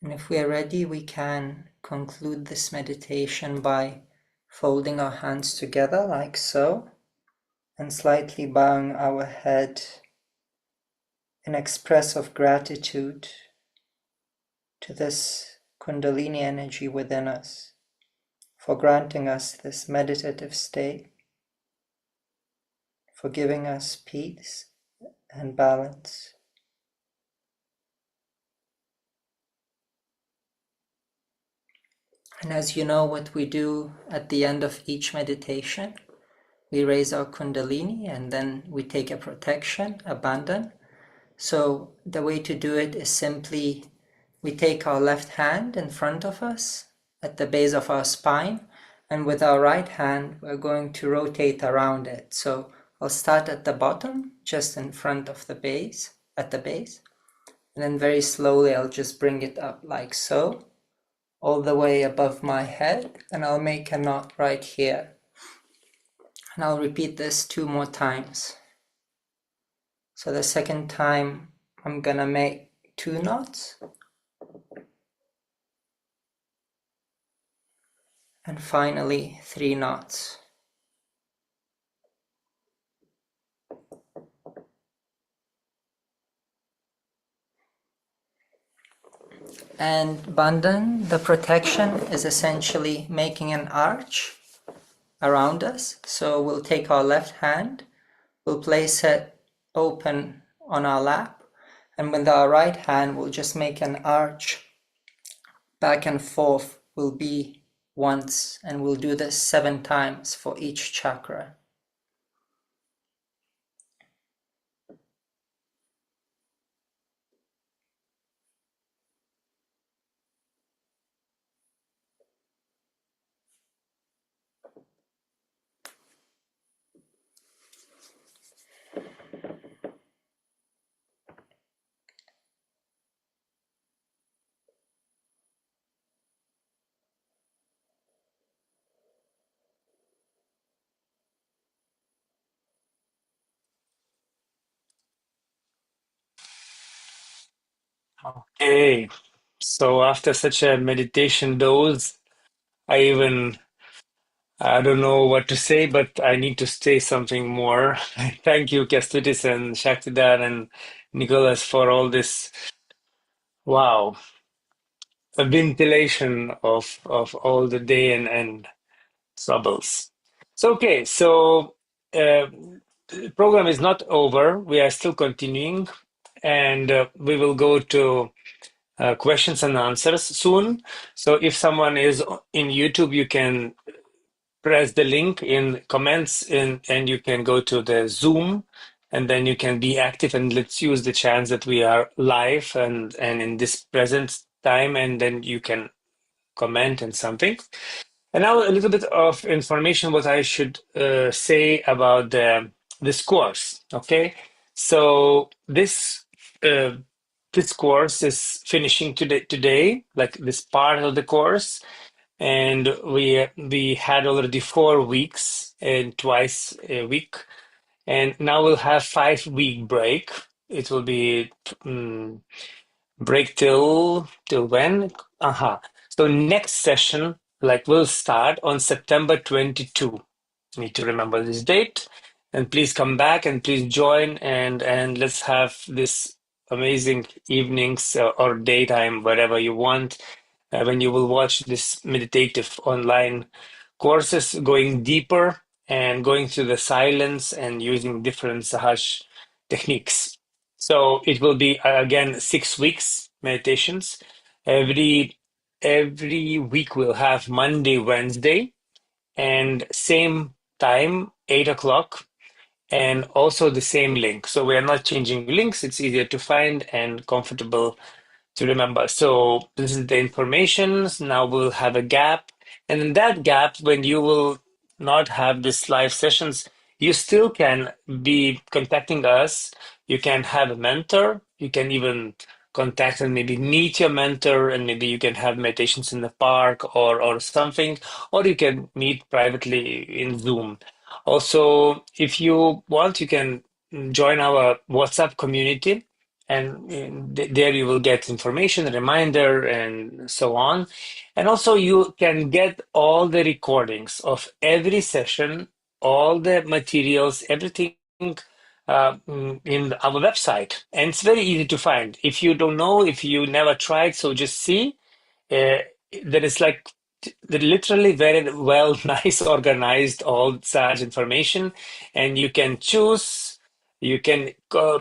[SPEAKER 3] And if we are ready, we can conclude this meditation by folding our hands together like so, and slightly bowing our head in express of gratitude to this Kundalini energy within us for granting us this meditative state, for giving us peace and balance. And as you know, what we do at the end of each meditation, we raise our kundalini and then we take a protection, abandon. So the way to do it is simply we take our left hand in front of us at the base of our spine, and with our right hand we're going to rotate around it. So I'll start at the bottom, just in front of the base, at the base, and then very slowly I'll just bring it up like so, all the way above my head, and I'll make a knot right here. And I'll repeat this 2 more times. So the second time I'm gonna make 2 knots, and finally 3 knots. And bandhan, the protection, is essentially making an arch around us. So we'll take our left hand, we'll place it open on our lap, and with our right hand we'll just make an arch back and forth. Will be once, and we'll do this 7 times for each chakra.
[SPEAKER 1] Okay, so after such a meditation dose, I don't know what to say, but I need to say something more. Thank you, Kestutis and Shaktidan and Nicholas, for all this, wow, a ventilation of all the day and troubles. So, okay, so the program is not over. We are still continuing, and we will go to questions and answers soon. So if someone is in YouTube, you can press the link in comments and you can go to the Zoom, and then you can be active, and let's use the chance that we are live and in this present time, and then you can comment and something. And now a little bit of information what I should say about this course. Okay, so uh, this course is finishing today, like this part of the course, and we had already 4 weeks and twice a week, and now we'll have 5 week break. It will be break till when? So next session, like, will start on September 22. Need to remember this date, and please come back and please join, and let's have this amazing evenings or daytime, whatever you want, when you will watch this meditative online courses, going deeper and going through the silence and using different Sahaj techniques. So it will be again 6 weeks meditations. Every week we'll have Monday, Wednesday, and same time, 8 o'clock, and also the same link. So we are not changing links. It's easier to find and comfortable to remember. So this is the information. Now we'll have a gap. And in that gap, when you will not have this live sessions, you still can be contacting us. You can have a mentor. You can even contact and maybe meet your mentor, and maybe you can have meditations in the park or something, or you can meet privately in Zoom. Also, if you want, you can join our WhatsApp community, and there you will get information, reminder, and so on. And also you can get all the recordings of every session, all the materials, everything in our website. And it's very easy to find. If you don't know, if you never tried, so just see. uh, there is like literally very well, nice, organized all such information, and you can choose. You can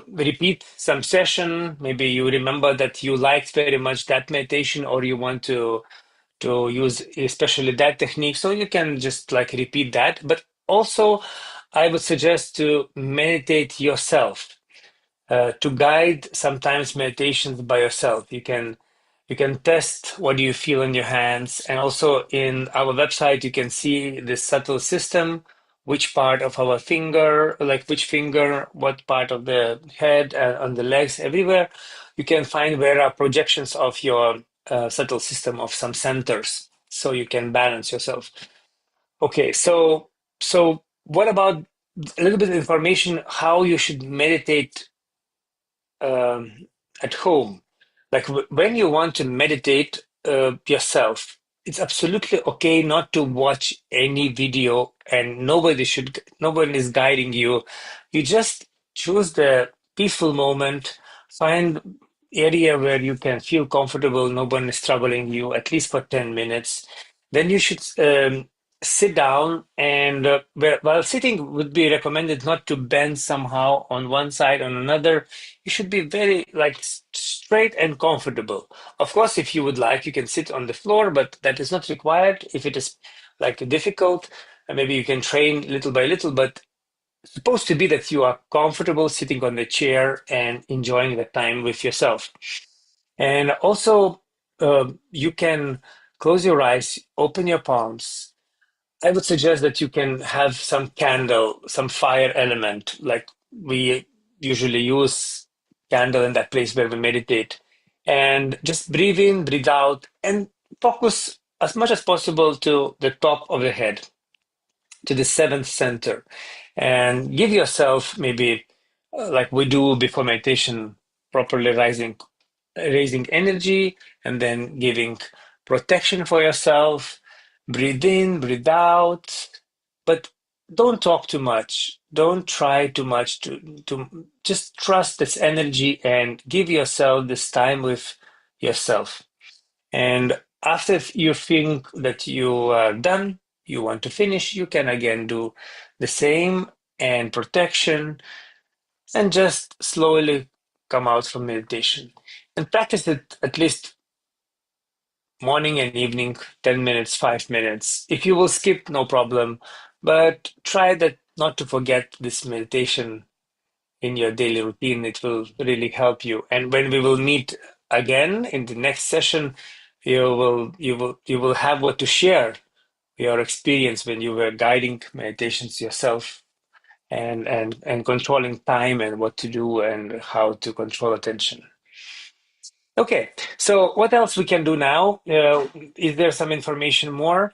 [SPEAKER 1] repeat some session. Maybe you remember that you liked very much that meditation, or you want to use especially that technique. So you can just like repeat that. But also, I would suggest to meditate yourself, to guide sometimes meditations by yourself. You can test what do you feel in your hands, and also in our website you can see the subtle system, which part of our finger, like which finger, what part of the head, on the legs, everywhere. You can find where are projections of your subtle system of some centers, so you can balance yourself. Okay, so what about a little bit of information how you should meditate um, at home. Like when you want to meditate yourself, it's absolutely okay not to watch any video, and nobody is guiding you. You just choose the peaceful moment, find area where you can feel comfortable, no one is troubling you, at least for 10 minutes. Then you should sit down, and while sitting would be recommended not to bend somehow on one side or another. You should be very like straight and comfortable. Of course, if you would like, you can sit on the floor, but that is not required. If it is like difficult, maybe you can train little by little, but it's supposed to be that you are comfortable sitting on the chair and enjoying the time with yourself. And also, you can close your eyes, open your palms. I would suggest that you can have some candle, some fire element, like we usually use candle in that place where we meditate. And just breathe in, breathe out, and focus as much as possible to the top of the head, to the seventh center. And give yourself maybe, like we do before meditation, properly raising energy, and then giving protection for yourself. Breathe in, breathe out, but don't talk too much. Don't try too much to just trust this energy and give yourself this time with yourself. And after you think that you are done, you want to finish, you can again do the same and protection, and just slowly come out from meditation and practice it at least morning and evening, 10 minutes, 5 minutes. If you will skip, no problem, but try that not to forget this meditation in your daily routine. It will really help you. And when we will meet again in the next session, you will have what to share, your experience when you were guiding meditations yourself, and controlling time and what to do and how to control attention. Okay, so what else we can do now? Is there some information more?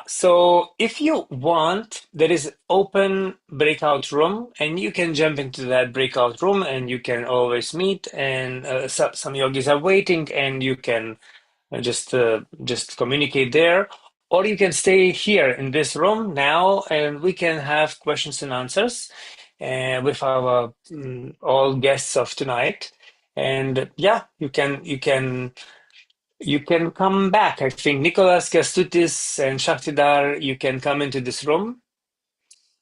[SPEAKER 1] So if you want, there is open breakout room, and you can jump into that breakout room, and you can always meet. And some yogis are waiting, and you can just communicate there, or you can stay here in this room now, and we can have questions and answers with our all guests of tonight. And yeah, you can come back. I think Nicholas, Kestutis, and Shaktidar, you can come into this room.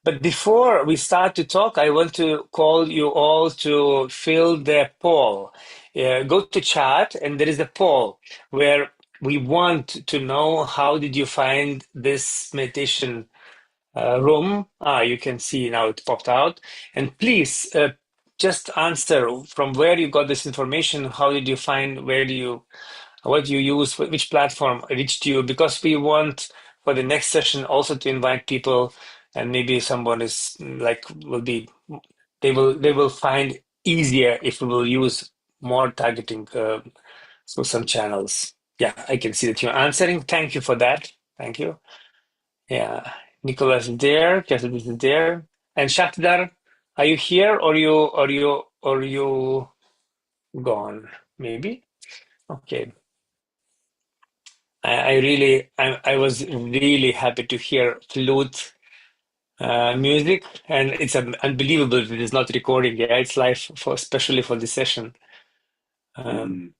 [SPEAKER 1] But before we start to talk, I want to call you all to fill the poll. Go to chat, and there is a poll where we want to know how did you find this meditation room. You can see now it popped out. And please just answer from where you got this information. How did you find, what do you use, which platform reached you? Because we want for the next session also to invite people, and maybe someone is like they will find easier if we will use more targeting through some channels. Yeah, I can see that you're answering. Thank you for that. Thank you. Yeah, Nicholas is there, Cassidy is there, and Shaktidar, are you here, or you gone? Maybe. Okay. I was really happy to hear flute music, and it's unbelievable that it is not recording. Yeah, it's live especially for this session. Um,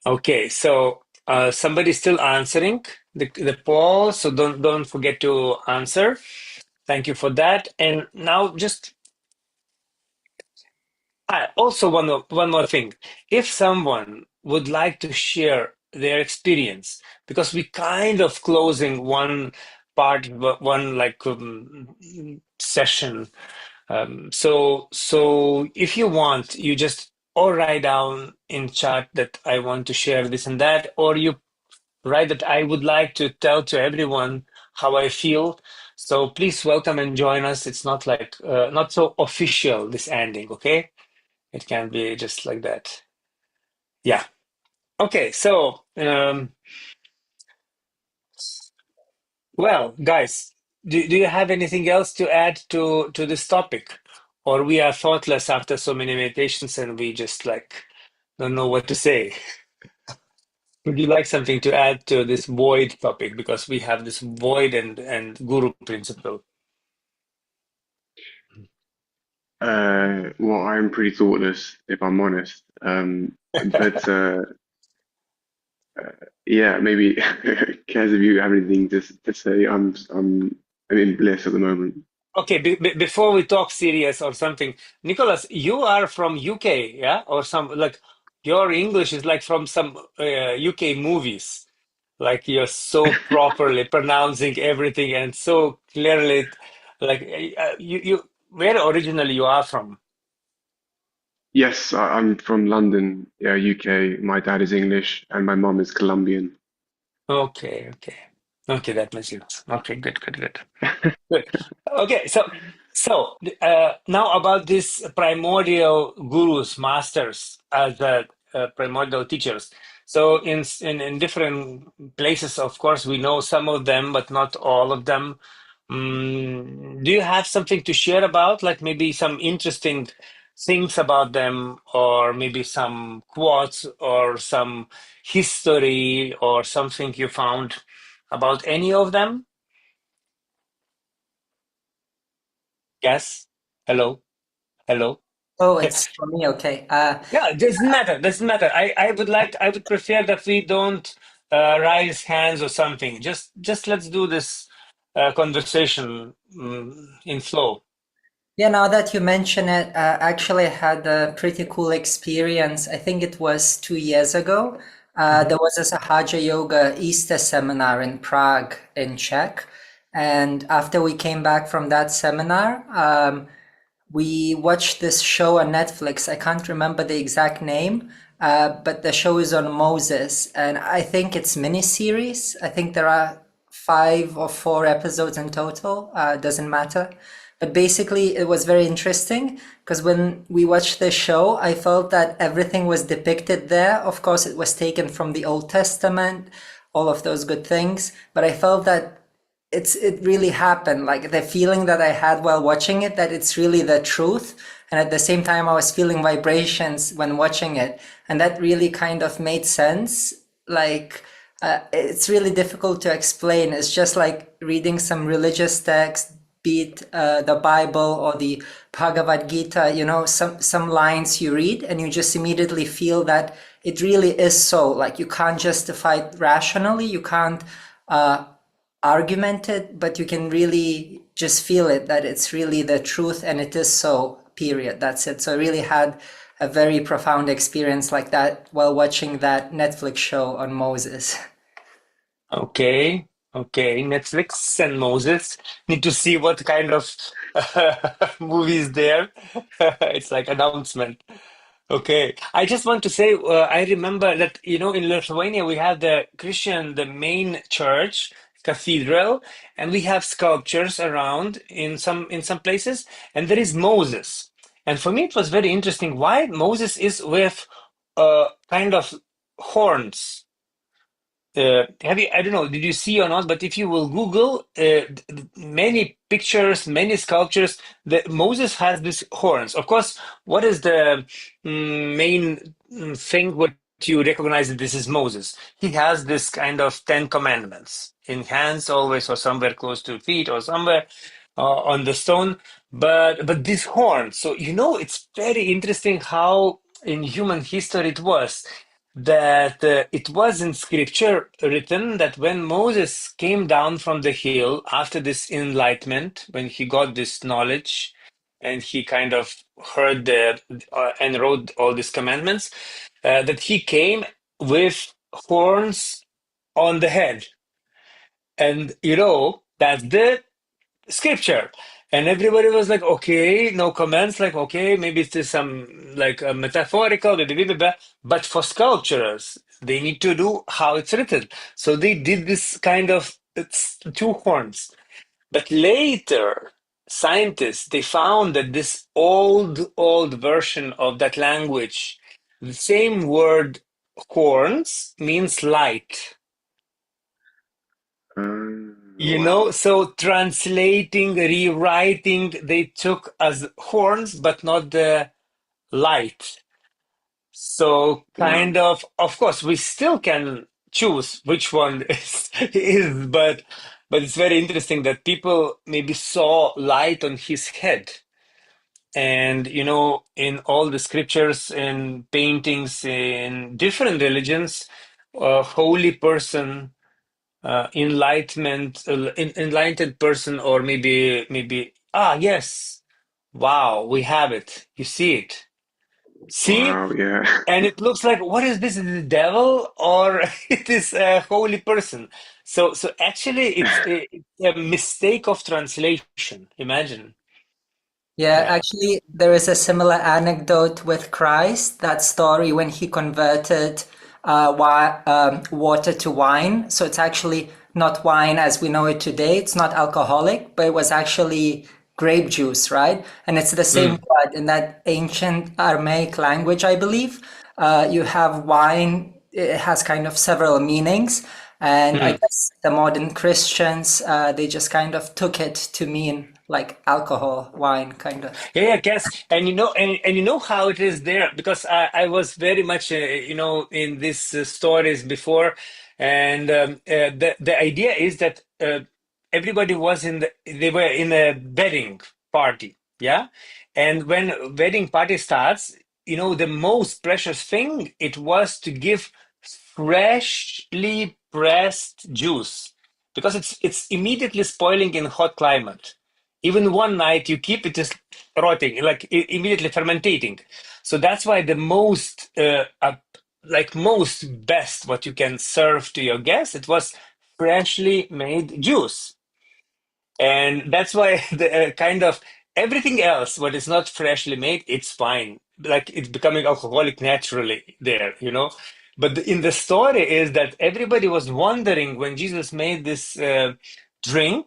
[SPEAKER 2] Mm.
[SPEAKER 1] okay, so somebody's still answering the poll, so don't forget to answer. Thank you for that. And now just also one more thing. If someone would like to share their experience, because we kind of closing one part, one like session. So if you want, you just or write down in chat that I want to share this and that, or you write that I would like to tell to everyone how I feel. So please welcome and join us. It's not like not so official, this ending, okay? It can be just like that. Yeah. Okay. So well, guys, do you have anything else to add to this topic? Or we are thoughtless after so many meditations and we just like don't know what to say? Would you like something to add to this void topic? Because we have this void and guru principle.
[SPEAKER 2] Well, I'm pretty thoughtless, if I'm honest. But yeah, maybe Kaz, if you have anything to say, I'm in bliss at the moment.
[SPEAKER 1] Okay, before we talk serious or something, Nicholas, you are from UK, yeah? Or some like your English is like from some UK movies. Like you're so properly pronouncing everything and so clearly, like you where originally you are from?
[SPEAKER 2] Yes, I'm from London, yeah, UK. My dad is English and my mom is Colombian.
[SPEAKER 1] Okay, okay. Okay, that makes sense. Okay, good, good, good. Good. Okay, so now about these primordial gurus, masters, as primordial teachers. So in different places, of course, we know some of them, but not all of them. Do you have something to share about, like maybe some interesting things about them, or maybe some quotes, or some history, or something you found about any of them? Yes. Hello. Hello.
[SPEAKER 3] Oh, it's for me. Okay.
[SPEAKER 1] Yeah, doesn't matter. Doesn't matter. I would prefer that we don't raise hands or something. Just let's do this conversation in flow.
[SPEAKER 3] Yeah, now that you mention it, actually I had a pretty cool experience. I think it was 2 years ago.
[SPEAKER 1] Mhm.
[SPEAKER 3] There was a Sahaja Yoga Easter seminar in Prague, in Czech. And after we came back from that seminar, we watched this show on Netflix. I can't remember the exact name, but the show is on Moses, and I think it's mini-series. I think there are 5 or 4 episodes in total. Doesn't matter. But basically, it was very interesting because when we watched the show, I felt that everything was depicted there. Of course, it was taken from the Old Testament, all of those good things. But I felt that it really happened, like the feeling that I had while watching it, that it's really the truth, and at the same time I was feeling vibrations when watching it, and that really kind of made sense. Like it's really difficult to explain. It's just like reading some religious text, be it the Bible or the Bhagavad Gita. Some lines you read and you just immediately feel that it really is so. Like you can't justify it rationally, you can't argumented, but you can really just feel it, that it's really the truth and it is so, period. That's it. So I really had a very profound experience like that while watching that Netflix show on Moses.
[SPEAKER 1] Okay. Okay. Netflix and Moses need to see what kind of movies there. It's like announcement. Okay. I just want to say, I remember that, in Lithuania, we have the main church, cathedral, and we have sculptures around in some places, and there is Moses. And for me, it was very interesting why Moses is with kind of horns. Have you, I don't know, did you see or not, but if you will Google many pictures, many sculptures, Moses has these horns. Of course, what is the main thing what you recognize that this is Moses? He has this kind of 10 commandments in hands always, or somewhere close to feet, or somewhere on the stone. But this horn, so it's very interesting how in human history it was that it was in scripture written that when Moses came down from the hill after this enlightenment, when he got this knowledge and he kind of heard and wrote all these commandments, that he came with horns on the head. And, that's the scripture. And everybody was like, okay, no comments, like, okay, maybe it's just some like metaphorical, blah, blah, blah, blah. But for sculptures, they need to do how it's written. So they did this kind of it's two horns. But later, scientists they found that this old version of that language, the same word horns means light.
[SPEAKER 2] Wow.
[SPEAKER 1] So translating, rewriting, they took as horns, but not the light. So kind
[SPEAKER 2] Wow.
[SPEAKER 1] of course, we still can choose which one is, but it's very interesting that people maybe saw light on his head. And, in all the scriptures and paintings in different religions, a holy person, enlightened person, or yes, wow, we have it. You see it. See?
[SPEAKER 2] Wow. Yeah.
[SPEAKER 1] And it looks like, what is this? Is it the devil or it is a holy person? So actually, it's a mistake of translation. Imagine.
[SPEAKER 3] Yeah,
[SPEAKER 1] Yeah.
[SPEAKER 3] actually, there is a similar anecdote with Christ, that story when he converted water to wine. So it's actually not wine as we know it today. It's not alcoholic, but it was actually grape juice, right? And it's the same
[SPEAKER 1] Mm,
[SPEAKER 3] word in that ancient Aramaic language, I believe. You have wine, it has kind of several meanings. And I
[SPEAKER 1] mm.
[SPEAKER 3] guess the modern Christians, they just kind of took it to mean like alcohol, wine, kind of.
[SPEAKER 1] Yeah, I guess, and you know how it is there because I was very much in these stories before, and the idea is that everybody was they were in a wedding party, yeah, and when wedding party starts, the most precious thing it was to give freshly pressed juice because it's immediately spoiling in hot climate. Even one night you keep it just rotting, like immediately fermentating. So that's why the most best what you can serve to your guests, it was freshly made juice. And that's why the kind of everything else what is not freshly made it's fine, like it's becoming alcoholic naturally there. But in the story is that everybody was wondering when Jesus made this drink,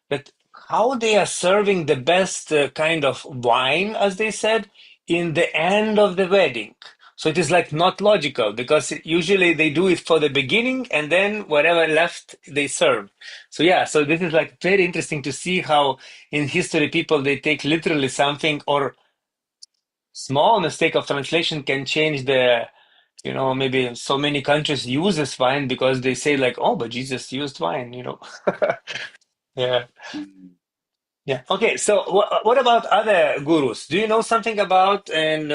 [SPEAKER 1] that how they are serving the best kind of wine, as they said, in the end of the wedding. So it is like not logical because usually they do it for the beginning and then whatever left they serve. So yeah, so this is like very interesting to see how in history people they take literally something or small mistake of translation can change maybe so many countries use this wine because they say like, oh, but Jesus used wine. Yeah.
[SPEAKER 2] Mm.
[SPEAKER 1] Yeah. Okay. So what about other gurus? Do you know something about and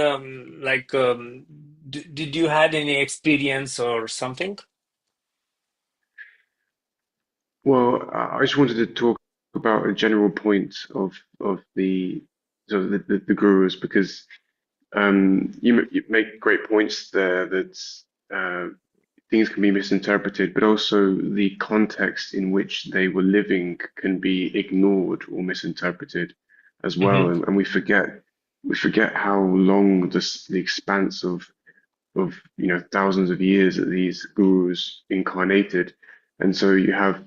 [SPEAKER 1] did you had any experience or something?
[SPEAKER 2] Well, I just wanted to talk about a general point of the sort of the gurus because you make great points there that uh, things can be misinterpreted, but also the context in which they were living can be ignored or misinterpreted as well,
[SPEAKER 1] Hmm.
[SPEAKER 2] and we forget how long the expanse of thousands of years that these gurus incarnated, and so you have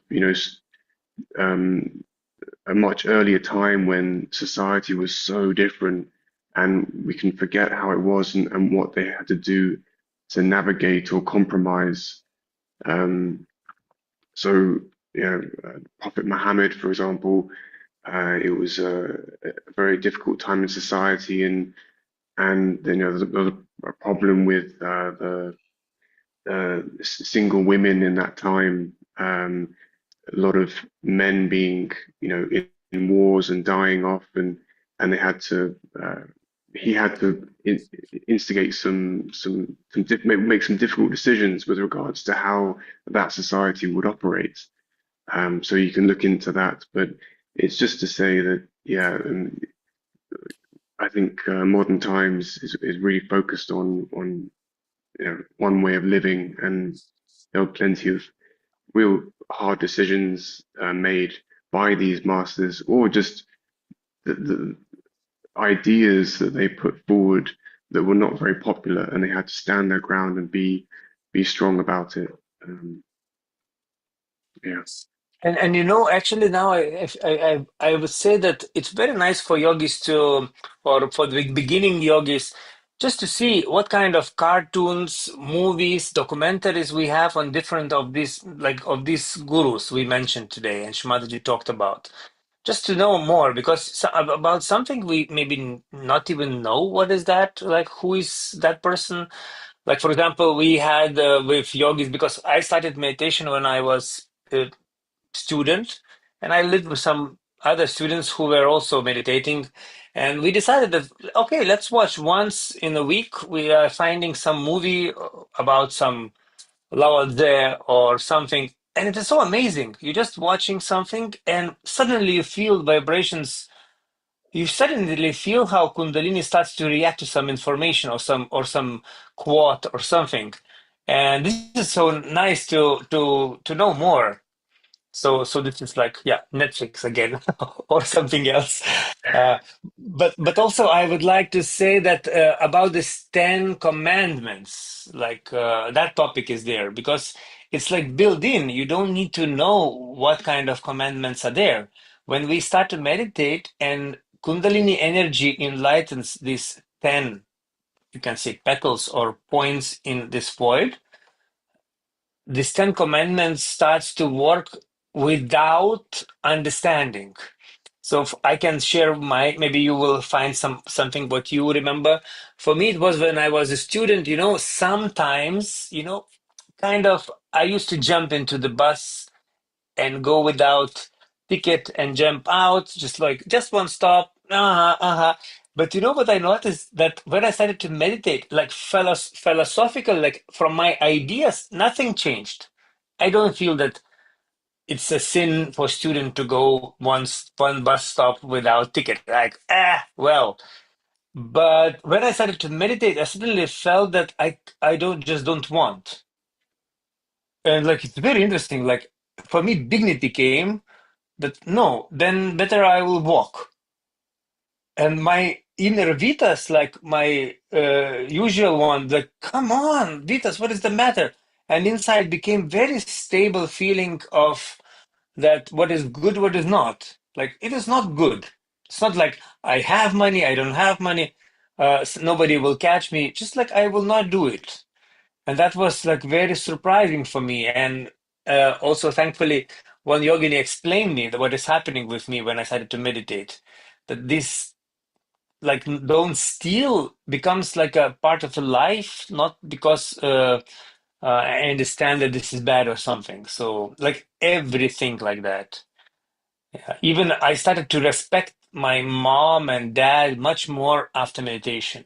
[SPEAKER 2] um, a much earlier time when society was so different, and we can forget how it was and what they had to do to navigate or compromise. Um, so, Prophet Muhammad, for example, it was a very difficult time in society, and there was a problem with the single women in that time. A lot of men being, in wars and dying off, and they had to. He had to instigate make some difficult decisions with regards to how that society would operate. So you can look into that, but it's just to say that, yeah, I think modern times is really focused on one way of living, and there were plenty of real hard decisions made by these masters, or just the ideas that they put forward that were not very popular, and they had to stand their ground and be strong about it. Yeah.
[SPEAKER 1] And actually now I would say that it's very nice for yogis to, or for the beginning yogis, just to see what kind of cartoons, movies, documentaries we have on different of these, like of these gurus we mentioned today and Shri talked about. Just to know more, because about something we maybe not even know what is that, like who is that person. Like for example, we had with yogis, because I started meditation when I was student, and I lived with some other students who were also meditating, and we decided that okay, let's watch once in a week. We are finding some movie about some Lao Tse or something, and it is so amazing. You're just watching something, and suddenly you feel vibrations. You suddenly feel how Kundalini starts to react to some information or some quote or something, and this is so nice to know more. So this is like, yeah, Netflix again or something else. Uh, but also I would like to say that about this Ten Commandments, like that topic is there because it's like built in. You don't need to know what kind of commandments are there. When we start to meditate and Kundalini energy enlightens these 10, you can say petals or points in this void, this Ten Commandments starts to work without understanding. So if I can share my, maybe you will find something what you remember. For me, it was when I was a student, sometimes, kind of, I used to jump into the bus and go without ticket and jump out, just one stop. But you know what I noticed? That when I started to meditate, like philosophical, like from my ideas, nothing changed. I don't feel that it's a sin for student to go one bus stop without ticket. Like, well. But when I started to meditate, I suddenly felt that I don't want. And like it's very interesting. Like for me, dignity came that no, then better I will walk. And my inner Vitas, like my usual one, like, come on, Vitas, what is the matter? And inside became very stable feeling of that what is good, what is not. Like it is not good. It's not like I have money, I don't have money, nobody will catch me. Just like I will not do it. And that was like very surprising for me. And also, thankfully, one yogini explained me that what is happening with me when I started to meditate. That this like don't steal becomes like a part of a life, not because I understand that this is bad or something. So like everything like that. Yeah. Even I started to respect my mom and dad much more after meditation.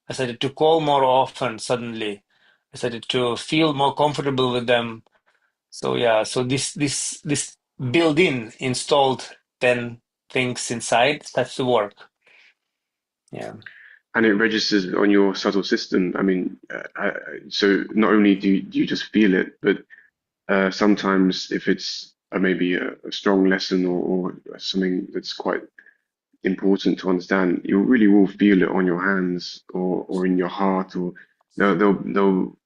[SPEAKER 1] I started to call more often suddenly. I started to feel more comfortable with them. So yeah, so this built-in installed 10 things inside starts to work. Yeah.
[SPEAKER 2] And it registers on your subtle system. I mean, so not only do you just feel it, but sometimes if it's maybe a strong lesson or something that's quite important to understand, you really will feel it on your hands or in your heart, or there'll there'll there'll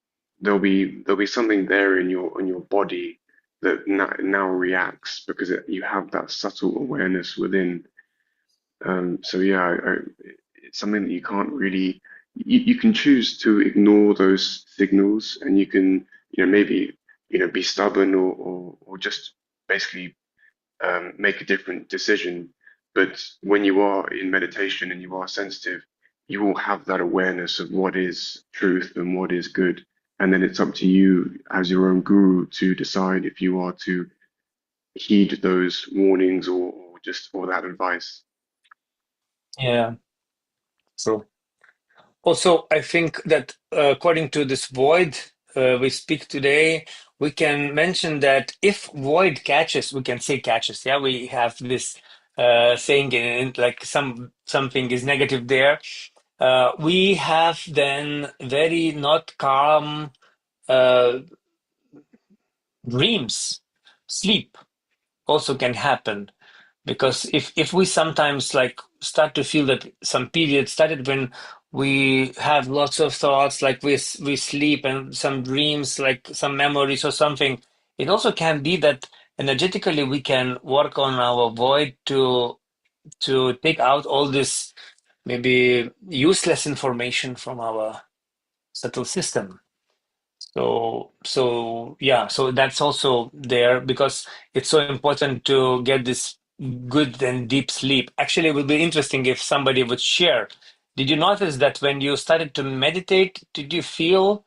[SPEAKER 2] there'll be something there in your body that now reacts because you have that subtle awareness within. So yeah, it's something that you can't really. You can choose to ignore those signals, and you can, maybe, be stubborn or just basically make a different decision. But when you are in meditation and you are sensitive, you will have that awareness of what is truth and what is good. And then it's up to you as your own guru to decide if you are to heed those warnings or just for that advice.
[SPEAKER 1] Yeah. So also, I think that according to this void we speak today, we can mention that if void catches, we can say catches. Yeah, we have this saying in like something is negative there. We have then very not calm, uh, dreams, sleep also can happen. Because if we sometimes like start to feel that some period started when we have lots of thoughts, like we sleep and some dreams, like some memories or something, it also can be that energetically we can work on our void to take out all this maybe useless information from our subtle system. So yeah, so that's also there because it's so important to get this good and deep sleep. Actually, it would be interesting if somebody would share. Did you notice that when you started to meditate, did you feel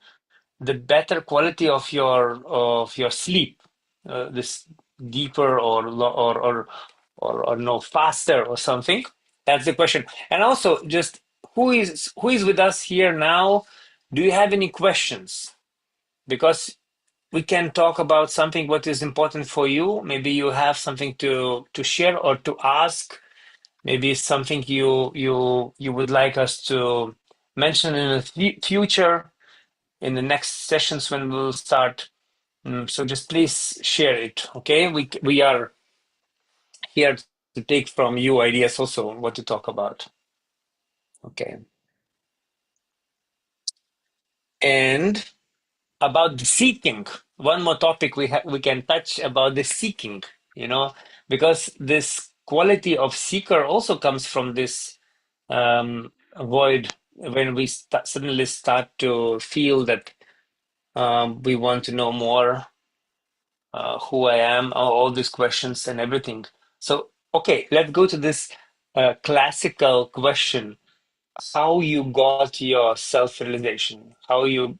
[SPEAKER 1] the better quality of your sleep, this deeper or no faster or something? That's the question. And also, just who is with us here now? Do you have any questions? Because we can talk about something what is important for you. Maybe you have something to share or to ask. Maybe something you would like us to mention in the future in the next sessions when we'll start. So just please share it. Okay, we are here to take from you ideas also what to talk about. Okay, and about the seeking. One more topic we can touch about the seeking, because this quality of seeker also comes from this void when we suddenly start to feel that we want to know more, who I am, all these questions and everything. So, okay, let's go to this classical question: how you got your self-realization, how you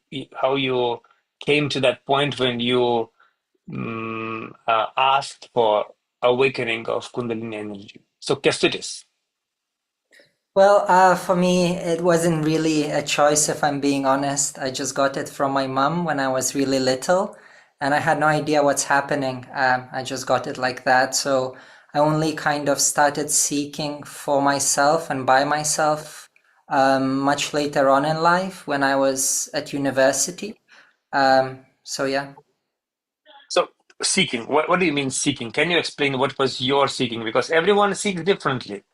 [SPEAKER 1] came to that point when you asked for awakening of Kundalini energy. So, Kestutis.
[SPEAKER 3] Well, for me, it wasn't really a choice, if I'm being honest. I just got it from my mom when I was really little, and I had no idea what's happening. I just got it like that. So I only kind of started seeking for myself and by myself much later on in life when I was at university. So yeah.
[SPEAKER 1] So, seeking, what do you mean seeking? Can you explain what was your seeking? Because everyone seeks differently.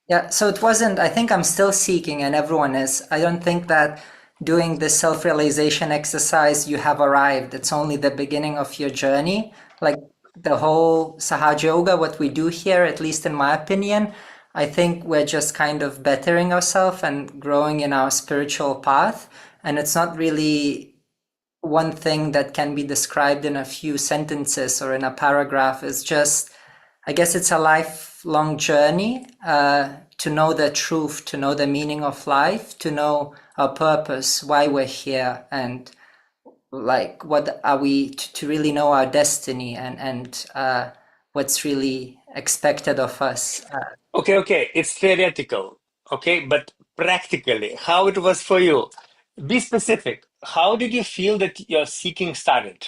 [SPEAKER 3] Yeah, so it wasn't, I think I'm still seeking, and everyone is. I don't think that doing this self-realization exercise, you have arrived. It's only the beginning of your journey. Like the whole Sahaja Yoga, what we do here, at least in my opinion, I think we're just kind of bettering ourselves and growing in our spiritual path. And it's not really one thing that can be described in a few sentences or in a paragraph. It's just, I guess it's a lifelong journey to know the truth, to know the meaning of life, to know our purpose, why we're here, and like what are we to really know our destiny and what's really expected of us.
[SPEAKER 1] Okay, it's theoretical, okay, but practically, how it was for you? Be specific. How did you feel that your seeking started?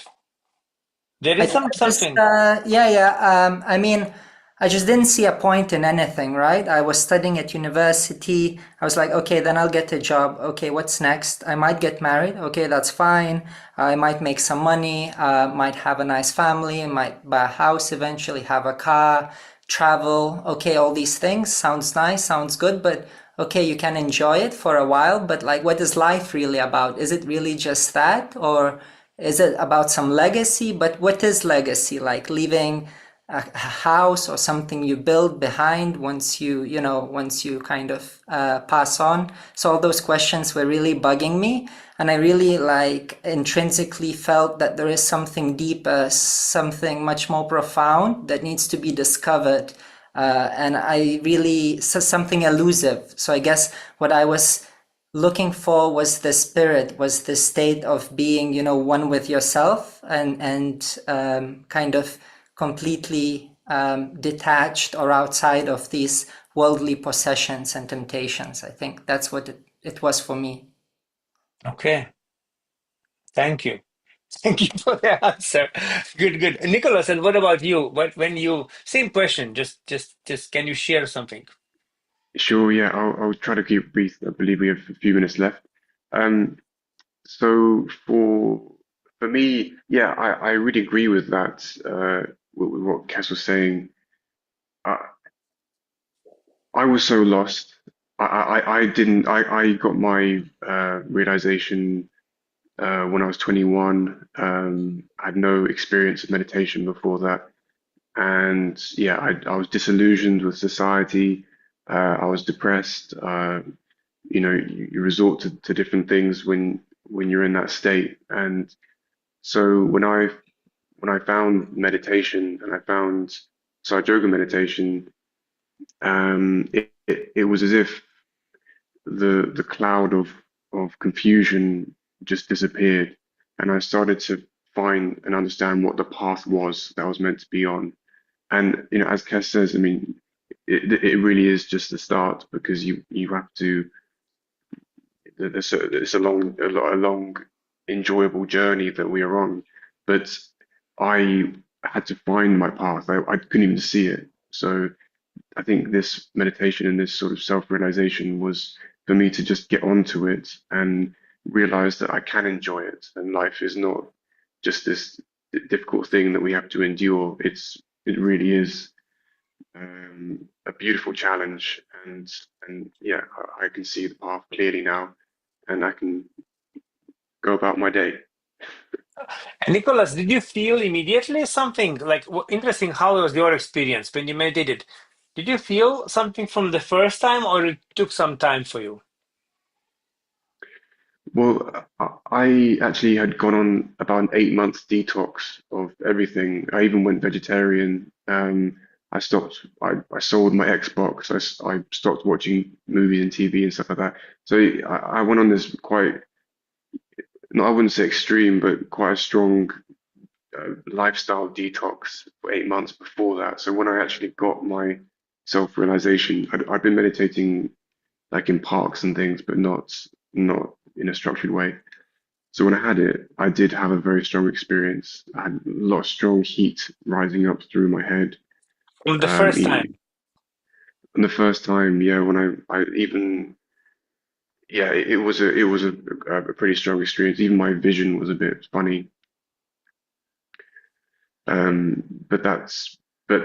[SPEAKER 1] There
[SPEAKER 3] I
[SPEAKER 1] is
[SPEAKER 3] think
[SPEAKER 1] something.
[SPEAKER 3] I mean, I just didn't see a point in anything, right? I was studying at university. I was like, okay, then I'll get a job. Okay, what's next? I might get married. Okay, that's fine. I might make some money. Might have a nice family. Might buy a house eventually, have a car, travel. Okay, all these things sounds nice, sounds good, but okay, you can enjoy it for a while. But like, what is life really about? Is it really just that, or is it about some legacy? But what is legacy? Like leaving a house or something you build behind once once you kind of pass on. So all those questions were really bugging me. And I really like intrinsically felt that there is something deeper, something much more profound that needs to be discovered. And I really, so something elusive. So I guess what I was looking for was the spirit, was the state of being, one with yourself and kind of completely detached or outside of these worldly possessions and temptations. I think that's what it was for me.
[SPEAKER 1] Okay, thank you. Thank you for the answer. Good. Nicholas, and what about you? What when you same question, just can you share something?
[SPEAKER 2] Sure, yeah, I'll try to keep it brief. I believe we have a few minutes left. Um, so for for me, yeah, I really agree with that. With what Kes was saying. I, I was so lost. I didn't. I got my realization when I was 21. I had no experience of meditation before that, and yeah, I was disillusioned with society. I was depressed. You resort to different things when you're in that state, and so when I found meditation and I found Sahaja Yoga meditation, it was as if the cloud of confusion just disappeared, and I started to find and understand what the path was that I was meant to be on. And as Kes says, I mean, it really is just the start because you have to. It's a long, enjoyable journey that we are on, but I had to find my path. I couldn't even see it. So I think this meditation and this sort of self-realization was for me to just get onto it and realize that I can enjoy it, and life is not just this difficult thing that we have to endure. It really is a beautiful challenge, and yeah, I can see the path clearly now, and I can go about my day.
[SPEAKER 1] And Nicholas, did you feel immediately something like interesting? How was your experience when you meditated? Did you feel something from the first time, or it took some time for you?
[SPEAKER 2] Well, I actually had gone on about an 8 month detox of everything. I even went vegetarian. I stopped. I sold my Xbox. I stopped watching movies and TV and stuff like that. So I went on this quite, no, I wouldn't say extreme, but quite a strong lifestyle detox for 8 months before that. So when I actually got my self-realization, I'd been meditating like in parks and things, but not in a structured way. So when I had it, I did have a very strong experience. I had a lot of strong heat rising up through my head.
[SPEAKER 1] From the first time?
[SPEAKER 2] And the first time, yeah, when I even, yeah, it was a pretty strong experience. Even my vision was a bit funny. But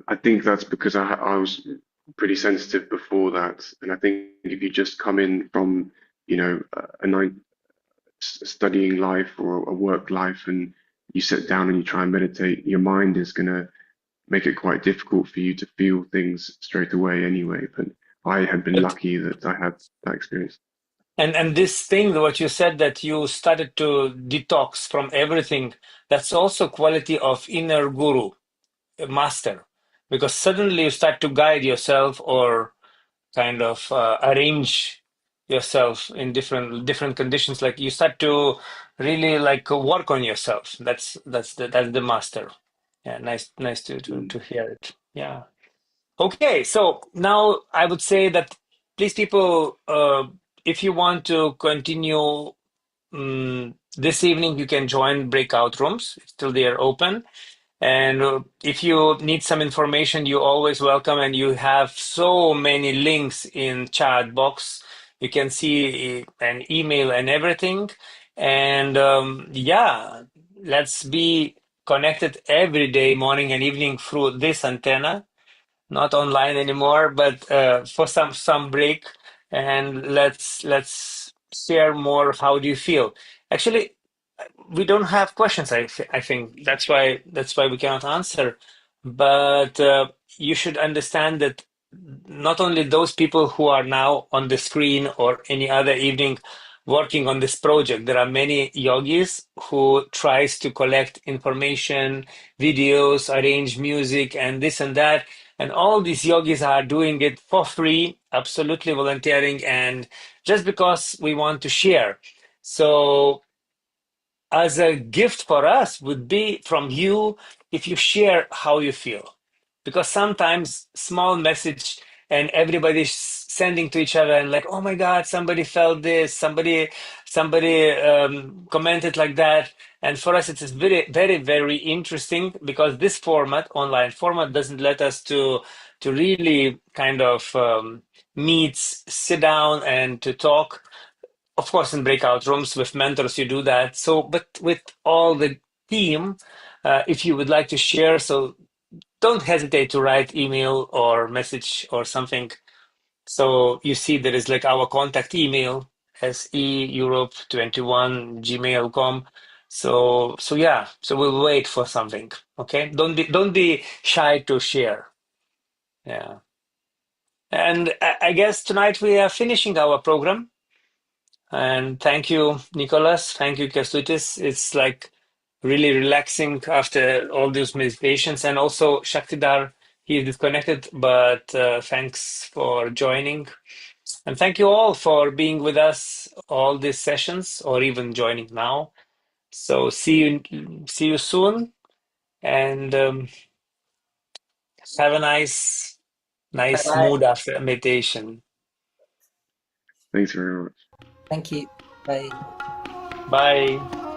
[SPEAKER 2] I think that's because I was pretty sensitive before that, and I think if you just come in from, a studying life or a work life, and you sit down and you try and meditate, your mind is gonna make it quite difficult for you to feel things straight away anyway. But I had been
[SPEAKER 1] But
[SPEAKER 2] lucky that I had that experience.
[SPEAKER 1] and this thing, what you said that you started to detox from everything, that's also quality of inner guru, a master, because suddenly you start to guide yourself or kind of arrange yourself in different conditions. Like you start to really like work on yourself. That's the master. Yeah, nice to hear it. Yeah. Okay, so now I would say that please, people, if you want to continue this evening, you can join breakout rooms. Still, they are open. And if you need some information, you always welcome. And you have so many links in chat box. You can see an email and everything. And yeah, let's be connected every day, morning and evening through this antenna, not online anymore, but for some break, and let's share more. How do you feel? Actually, we don't have questions. I think that's why we cannot answer. But you should understand that not only those people who are now on the screen or any other evening working on this project, there are many yogis who tries to collect information, videos, arrange music, and this and that. And all these yogis are doing it for free, absolutely volunteering, and just because we want to share. So as a gift for us would be from you if you share how you feel, because sometimes small message and everybody's sending to each other and like, oh my god, somebody felt this, somebody commented like that. And for us it is very very very interesting, because this format, online format, doesn't let us to really kind of meet, sit down and to talk. of course, in breakout rooms with mentors, you do that. So, but with all the team, if you would like to share, so don't hesitate to write email or message or something. So you see there is like our contact email, seeurope21 gmail.com. So yeah, so we'll wait for something. Okay, don't be shy to share. Yeah, and I guess tonight we are finishing our program. And thank you, Nicholas. Thank you, Kestutis. It's like really relaxing after all these meditations. And also Shaktidar, he is disconnected, but thanks for joining. And thank you all for being with us all these sessions or even joining now. So see you soon, and have a
[SPEAKER 3] Bye
[SPEAKER 1] nice
[SPEAKER 3] bye.
[SPEAKER 1] mood after meditation.
[SPEAKER 2] Thanks very much.
[SPEAKER 3] Thank you. Bye.
[SPEAKER 1] Bye.